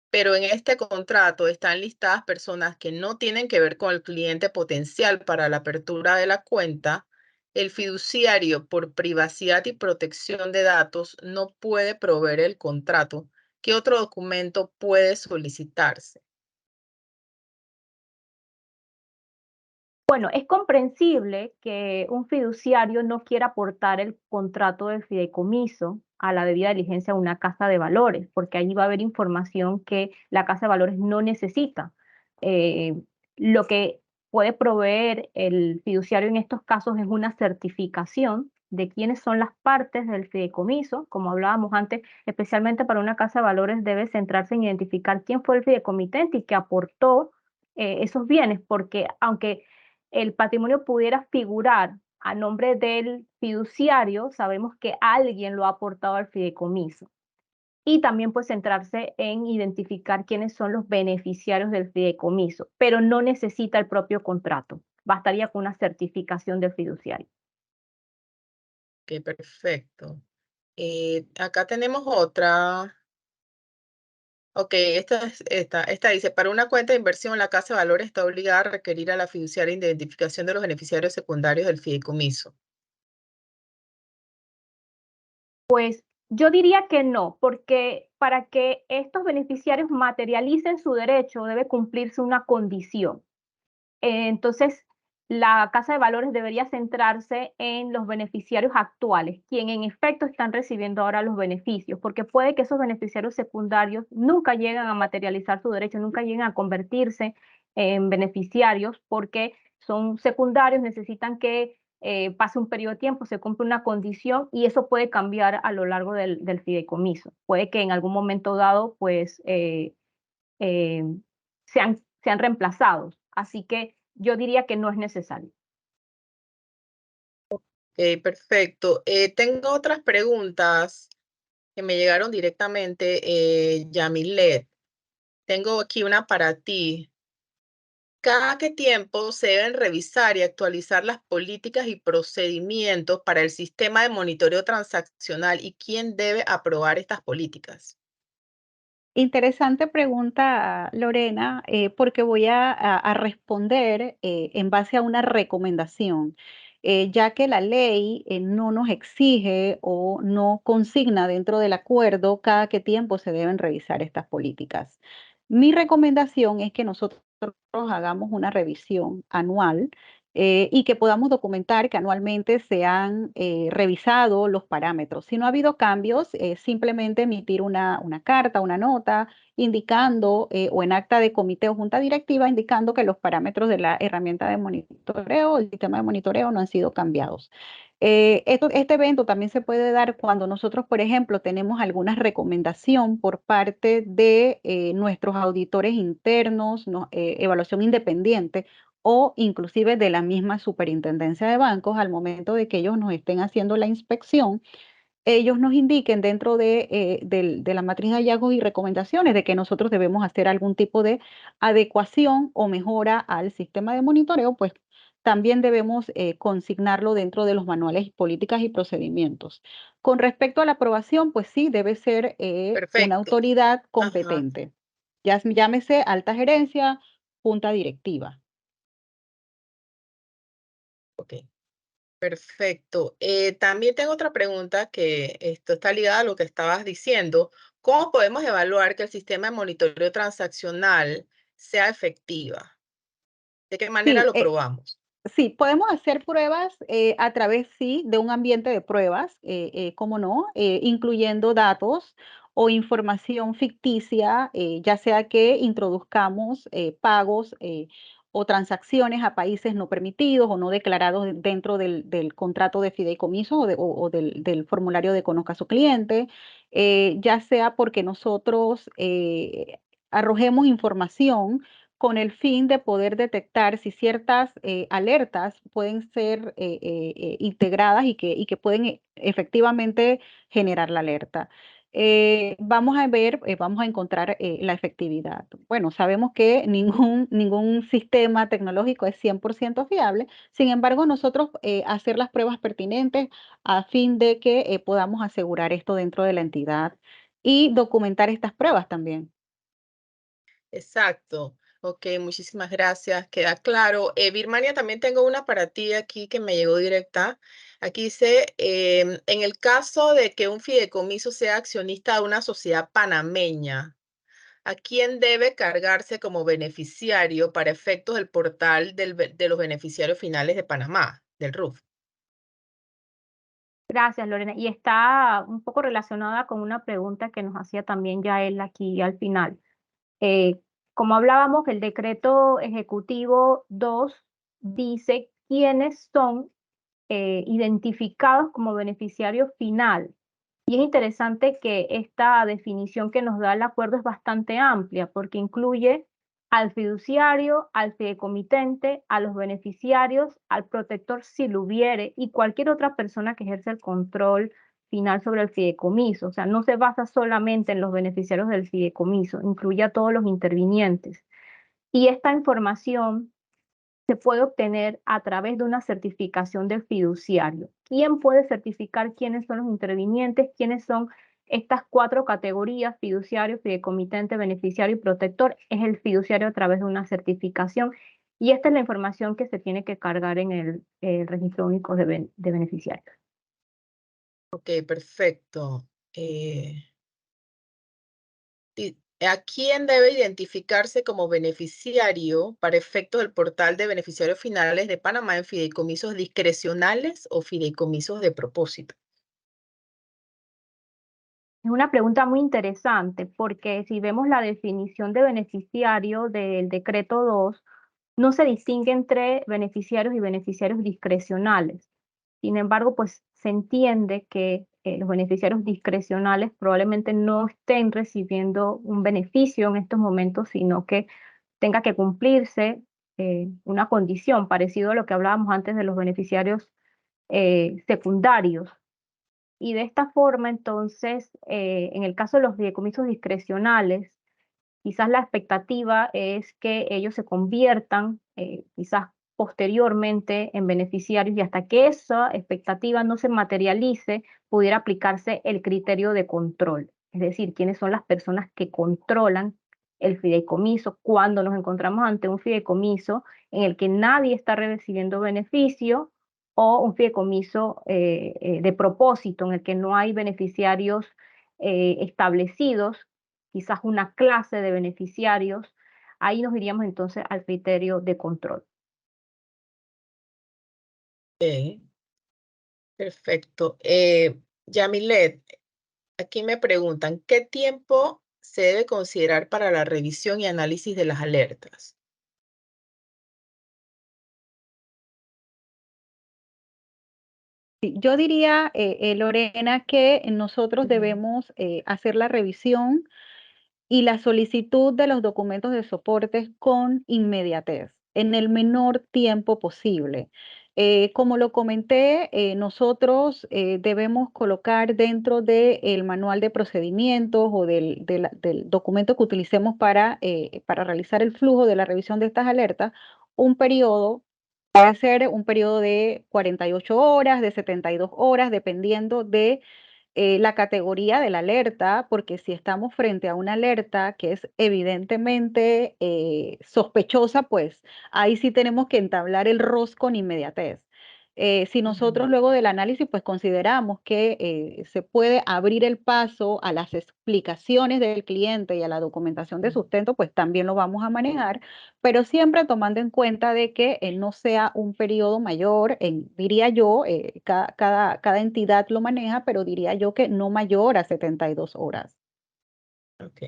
pero en este contrato están listadas personas que no tienen que ver con el cliente potencial para la apertura de la cuenta, el fiduciario, por privacidad y protección de datos, no puede proveer el contrato ¿qué otro documento puede solicitarse? Bueno, es comprensible que un fiduciario no quiera aportar el contrato de fideicomiso a la debida diligencia de una casa de valores, porque allí va a haber información que la casa de valores no necesita. Lo que puede proveer el fiduciario en estos casos es una certificación de quiénes son las partes del fideicomiso. Como hablábamos antes, especialmente para una casa de valores debe centrarse en identificar quién fue el fideicomitente y que aportó esos bienes, porque aunque el patrimonio pudiera figurar a nombre del fiduciario, sabemos que alguien lo ha aportado al fideicomiso. Y también pues centrarse en identificar quiénes son los beneficiarios del fideicomiso, pero no necesita el propio contrato. Bastaría con una certificación del fiduciario. Ok, perfecto. Acá tenemos otra. Ok, esta dice, para una cuenta de inversión, la casa de valores está obligada a requerir a la fiduciaria identificación de los beneficiarios secundarios del fideicomiso. Pues yo diría que no, porque para que estos beneficiarios materialicen su derecho debe cumplirse una condición. Entonces, la casa de valores debería centrarse en los beneficiarios actuales, quien en efecto están recibiendo ahora los beneficios, porque puede que esos beneficiarios secundarios nunca lleguen a materializar su derecho, nunca lleguen a convertirse en beneficiarios, porque son secundarios, necesitan que pase un periodo de tiempo, se cumple una condición y eso puede cambiar a lo largo del fideicomiso. Puede que en algún momento dado, pues, eh, sean reemplazados. Así que yo diría que no es necesario. Ok, perfecto. Tengo otras preguntas que me llegaron directamente, Yamilet. Tengo aquí una para ti. ¿Cada qué tiempo se deben revisar y actualizar las políticas y procedimientos para el sistema de monitoreo transaccional y quién debe aprobar estas políticas? Interesante pregunta, Lorena, porque voy a responder en base a una recomendación, ya que la ley no nos exige o no consigna dentro del acuerdo cada qué tiempo se deben revisar estas políticas. Mi recomendación es que nosotros hagamos una revisión anual y que podamos documentar que anualmente se han revisado los parámetros. Si no ha habido cambios, simplemente emitir una carta, una nota, indicando, o en acta de comité o junta directiva, indicando que los parámetros de la herramienta de monitoreo, el sistema de monitoreo no han sido cambiados. Este evento también se puede dar cuando nosotros, por ejemplo, tenemos alguna recomendación por parte de nuestros auditores internos, evaluación independiente o inclusive de la misma superintendencia de bancos al momento de que ellos nos estén haciendo la inspección, ellos nos indiquen dentro de la matriz de hallazgos y recomendaciones de que nosotros debemos hacer algún tipo de adecuación o mejora al sistema de monitoreo, pues también debemos consignarlo dentro de los manuales, políticas y procedimientos. Con respecto a la aprobación, pues sí, debe ser una Perfecto. autoridad Ajá, competente. Llámese alta gerencia, junta directiva. ok. Perfecto. También tengo otra pregunta que esto está ligada a lo que estabas diciendo. ¿Cómo podemos evaluar que el sistema de monitoreo transaccional sea efectiva? ¿De qué manera Sí, lo probamos? sí, podemos hacer pruebas a través, sí, de un ambiente de pruebas, cómo no, incluyendo datos o información ficticia, ya sea que introduzcamos pagos o transacciones a países no permitidos o no declarados dentro del contrato de fideicomiso o del formulario de conozca a su cliente, ya sea porque nosotros arrojemos información con el fin de poder detectar si ciertas alertas pueden ser integradas y que pueden efectivamente generar la alerta. Vamos a ver, vamos a encontrar la efectividad. Bueno, sabemos que ningún sistema tecnológico es 100% fiable, sin embargo, nosotros hacer las pruebas pertinentes a fin de que podamos asegurar esto dentro de la entidad y documentar estas pruebas también. Exacto. Ok, muchísimas gracias, queda claro. Birmania, también tengo una para ti aquí que me llegó directa. Aquí dice, en el caso de que un fideicomiso sea accionista de una sociedad panameña, ¿a quién debe cargarse como beneficiario para efectos del portal de los beneficiarios finales de Panamá, del RUF? Gracias, Lorena. Y está un poco relacionada con una pregunta que nos hacía también ya él aquí al final. Como hablábamos, el decreto ejecutivo 2 dice quiénes son identificados como beneficiario final. Y es interesante que esta definición que nos da el acuerdo es bastante amplia porque incluye al fiduciario, al fideicomitente, a los beneficiarios, al protector si lo hubiere y cualquier otra persona que ejerce el control final sobre el fideicomiso. O sea, no se basa solamente en los beneficiarios del fideicomiso, incluye a todos los intervinientes. Y esta información se puede obtener a través de una certificación del fiduciario. ¿Quién puede certificar quiénes son los intervinientes? ¿Quiénes son estas 4 categorías? Fiduciario, fideicomitente, beneficiario y protector. Es el fiduciario a través de una certificación. Y esta es la información que se tiene que cargar en el registro único de beneficiarios. Ok, perfecto. ¿A quién debe identificarse como beneficiario para efectos del portal de beneficiarios finales de Panamá en fideicomisos discrecionales o fideicomisos de propósito? Es una pregunta muy interesante porque si vemos la definición de beneficiario del decreto 2, no se distingue entre beneficiarios y beneficiarios discrecionales. Sin embargo, pues se entiende que los beneficiarios discrecionales probablemente no estén recibiendo un beneficio en estos momentos, sino que tenga que cumplirse una condición parecido a lo que hablábamos antes de los beneficiarios secundarios. Y de esta forma, entonces, en el caso de los fideicomisos discrecionales, quizás la expectativa es que ellos se conviertan, quizás posteriormente, en beneficiarios y hasta que esa expectativa no se materialice, pudiera aplicarse el criterio de control. Es decir, quiénes son las personas que controlan el fideicomiso cuando nos encontramos ante un fideicomiso en el que nadie está recibiendo beneficio o un fideicomiso de propósito en el que no hay beneficiarios establecidos, quizás una clase de beneficiarios, ahí nos iríamos entonces al criterio de control. Ok, perfecto. Yamilet, aquí me preguntan, ¿qué tiempo se debe considerar para la revisión y análisis de las alertas? Sí, yo diría, Lorena, que nosotros debemos hacer la revisión y la solicitud de los documentos de soporte con inmediatez, en el menor tiempo posible. Como lo comenté, nosotros debemos colocar dentro del manual de procedimientos o del documento que utilicemos para realizar el flujo de la revisión de estas alertas, un periodo. Puede ser un periodo de 48 horas, de 72 horas, dependiendo de la categoría de la alerta, porque si estamos frente a una alerta que es evidentemente sospechosa, pues ahí sí tenemos que entablar el ROS con inmediatez. Si nosotros luego del análisis pues consideramos que se puede abrir el paso a las explicaciones del cliente y a la documentación de sustento, pues también lo vamos a manejar, pero siempre tomando en cuenta de que no sea un periodo mayor, diría yo, cada entidad lo maneja, pero diría yo que no mayor a 72 horas. Ok,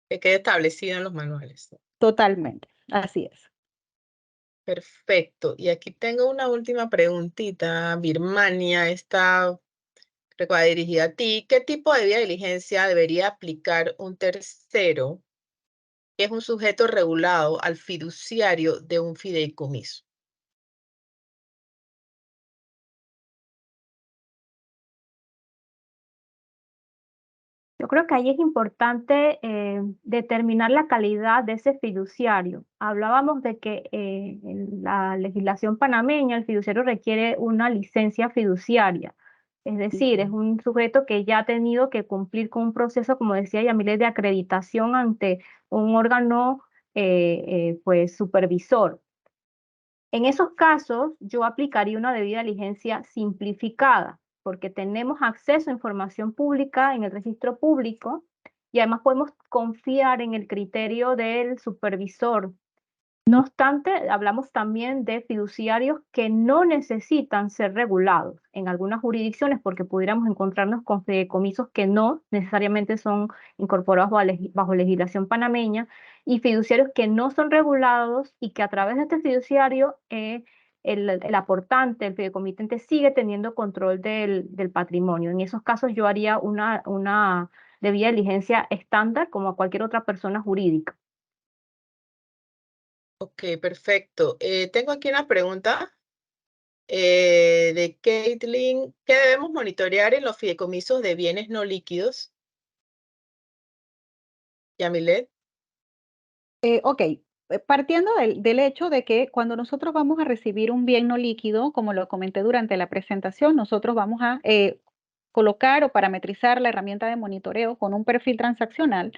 que quede establecido en los manuales. Totalmente, así es. Perfecto. Y aquí tengo una última preguntita, Birmania, esta creo que va dirigida a ti. ¿Qué tipo de vía de diligencia debería aplicar un tercero que es un sujeto regulado al fiduciario de un fideicomiso? Yo creo que ahí es importante determinar la calidad de ese fiduciario. Hablábamos de que en la legislación panameña el fiduciario requiere una licencia fiduciaria. Es decir, es un sujeto que ya ha tenido que cumplir con un proceso, como decía Yamilet, de acreditación ante un órgano pues supervisor. En esos casos, yo aplicaría una debida diligencia simplificada, porque tenemos acceso a información pública en el registro público y además podemos confiar en el criterio del supervisor. No obstante, hablamos también de fiduciarios que no necesitan ser regulados en algunas jurisdicciones porque pudiéramos encontrarnos con fideicomisos que no necesariamente son incorporados bajo legislación panameña y fiduciarios que no son regulados y que a través de este fiduciario el aportante, el fideicomitente sigue teniendo control del patrimonio. En esos casos yo haría una debida diligencia estándar como a cualquier otra persona jurídica. Ok, perfecto. Tengo aquí una pregunta de Caitlin. ¿Qué debemos monitorear en los fideicomisos de bienes no líquidos? Yamilet. Ok, partiendo del hecho de que cuando nosotros vamos a recibir un bien no líquido, como lo comenté durante la presentación, nosotros vamos a colocar o parametrizar la herramienta de monitoreo con un perfil transaccional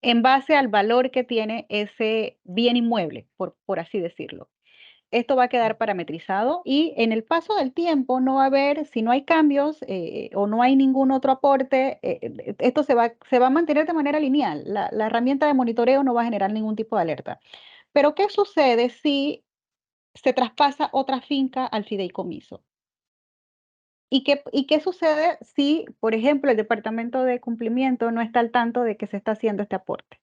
en base al valor que tiene ese bien inmueble, por así decirlo. Esto va a quedar parametrizado y en el paso del tiempo no va a haber, si no hay cambios o no hay ningún otro aporte, esto se va a mantener de manera lineal. La herramienta de monitoreo no va a generar ningún tipo de alerta. Pero ¿qué sucede si se traspasa otra finca al fideicomiso? ¿Y qué sucede si, por ejemplo, el departamento de cumplimiento no está al tanto de que se está haciendo este aporte?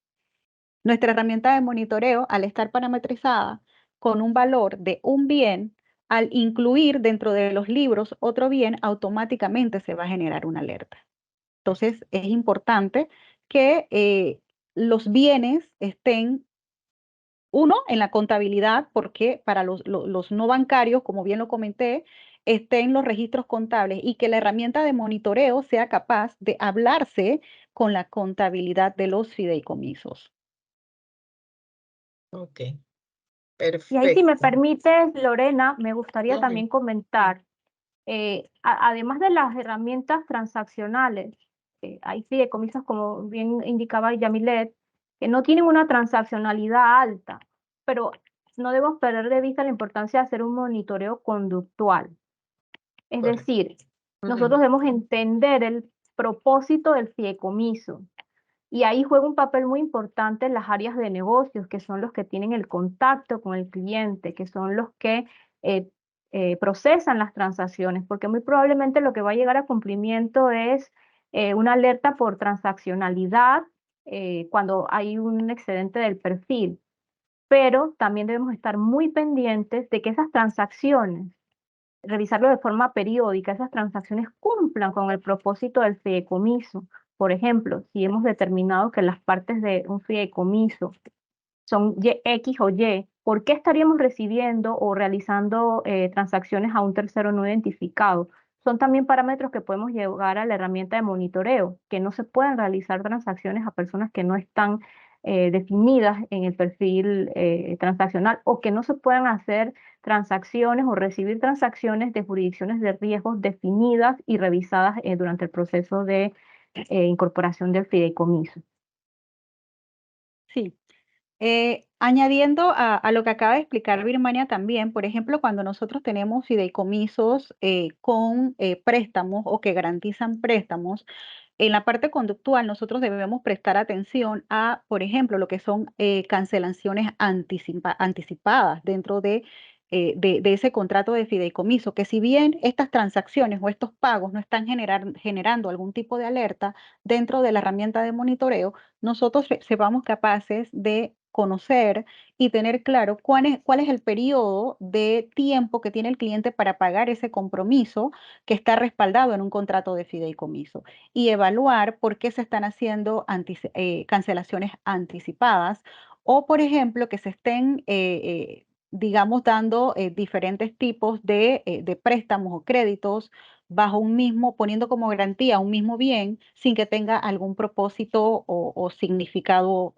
Nuestra herramienta de monitoreo, al estar parametrizada con un valor de un bien, al incluir dentro de los libros otro bien, automáticamente se va a generar una alerta. Entonces, es importante que los bienes estén, uno, en la contabilidad, porque para los no bancarios, como bien lo comenté, estén los registros contables y que la herramienta de monitoreo sea capaz de hablarse con la contabilidad de los fideicomisos. Ok, Y ahí, si me perfecto. permites, Lorena, me gustaría Ujú. también comentar, además de las herramientas transaccionales, hay fideicomisos, como bien indicaba Yamilet, que no tienen una transaccionalidad alta, pero no debemos perder de vista la importancia de hacer un monitoreo conductual. Es Correcto. decir, Ujú. nosotros debemos entender el propósito del fideicomiso. Y ahí juega un papel muy importante las áreas de negocios, que son los que tienen el contacto con el cliente, que son los que eh, procesan las transacciones, porque muy probablemente lo que va a llegar a cumplimiento es una alerta por transaccionalidad cuando hay un excedente del perfil. Pero también debemos estar muy pendientes de que esas transacciones, revisarlo de forma periódica, esas transacciones cumplan con el propósito del fideicomiso. Por ejemplo, si hemos determinado que las partes de un fideicomiso son X o Y, ¿por qué estaríamos recibiendo o realizando transacciones a un tercero no identificado? Son también parámetros que podemos llevar a la herramienta de monitoreo, que no se pueden realizar transacciones a personas que no están definidas en el perfil transaccional o que no se puedan hacer transacciones o recibir transacciones de jurisdicciones de riesgos definidas y revisadas durante el proceso de incorporación del fideicomiso. Sí. Añadiendo a lo que acaba de explicar Birmania también, por ejemplo, cuando nosotros tenemos fideicomisos con préstamos o que garantizan préstamos, en la parte conductual nosotros debemos prestar atención a, por ejemplo, lo que son cancelaciones anticipadas dentro de ese contrato de fideicomiso, que si bien estas transacciones o estos pagos no están generando algún tipo de alerta dentro de la herramienta de monitoreo, nosotros sepamos capaces de conocer y tener claro cuál es el periodo de tiempo que tiene el cliente para pagar ese compromiso que está respaldado en un contrato de fideicomiso y evaluar por qué se están haciendo cancelaciones anticipadas o, por ejemplo, que se estén, digamos, dando diferentes tipos de préstamos o créditos bajo un mismo, poniendo como garantía un mismo bien sin que tenga algún propósito o significado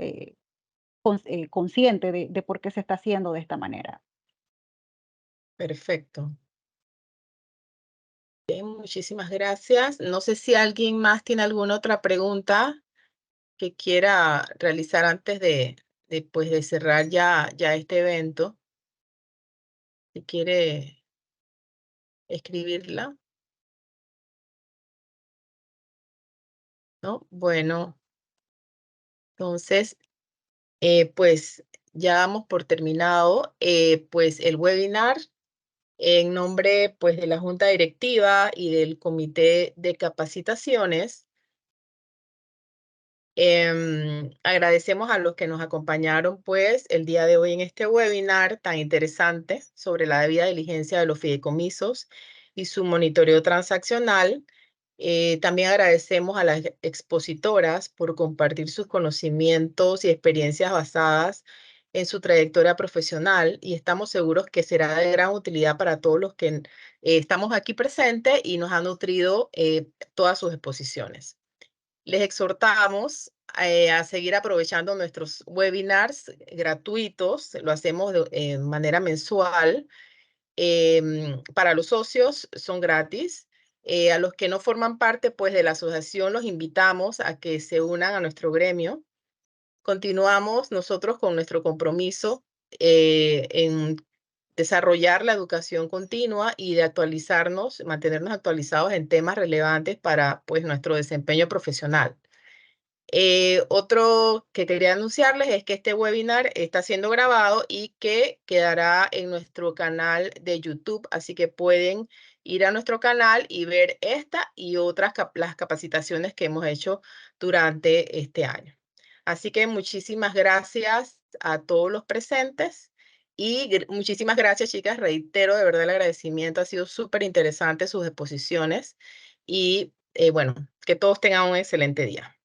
consciente de por qué se está haciendo de esta manera. Perfecto. Bien, muchísimas gracias. No sé si alguien más tiene alguna otra pregunta que quiera realizar antes de pues, de cerrar ya este evento. Si quiere escribirla. ¿No? Bueno, entonces, pues ya damos por terminado pues el webinar en nombre pues de la Junta Directiva y del Comité de Capacitaciones. Agradecemos a los que nos acompañaron pues el día de hoy en este webinar tan interesante sobre la debida diligencia de los fideicomisos y su monitoreo transaccional. También agradecemos a las expositoras por compartir sus conocimientos y experiencias basadas en su trayectoria profesional, y estamos seguros que será de gran utilidad para todos los que estamos aquí presentes y nos han nutrido todas sus exposiciones. Les exhortamos a seguir aprovechando nuestros webinars gratuitos. Lo hacemos de manera mensual. Para los socios son gratis. A los que no forman parte pues, de la asociación, los invitamos a que se unan a nuestro gremio. Continuamos nosotros con nuestro compromiso en desarrollar la educación continua y de actualizarnos, mantenernos actualizados en temas relevantes para pues, nuestro desempeño profesional. Otro que quería anunciarles es que este webinar está siendo grabado y que quedará en nuestro canal de YouTube, así que pueden ir a nuestro canal y ver esta y otras las capacitaciones que hemos hecho durante este año. Así que muchísimas gracias a todos los presentes y muchísimas gracias, chicas. Reitero de verdad el agradecimiento. Ha sido súper interesante sus exposiciones y bueno, que todos tengan un excelente día.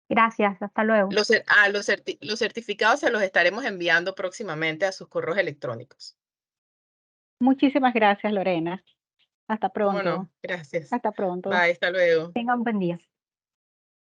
Gracias, hasta luego. Los certificados se los estaremos enviando próximamente a sus correos electrónicos. Muchísimas gracias, Lorena. Hasta ¿Cómo pronto. no? Gracias. Hasta pronto. Bye, hasta luego. Tengan un buen día.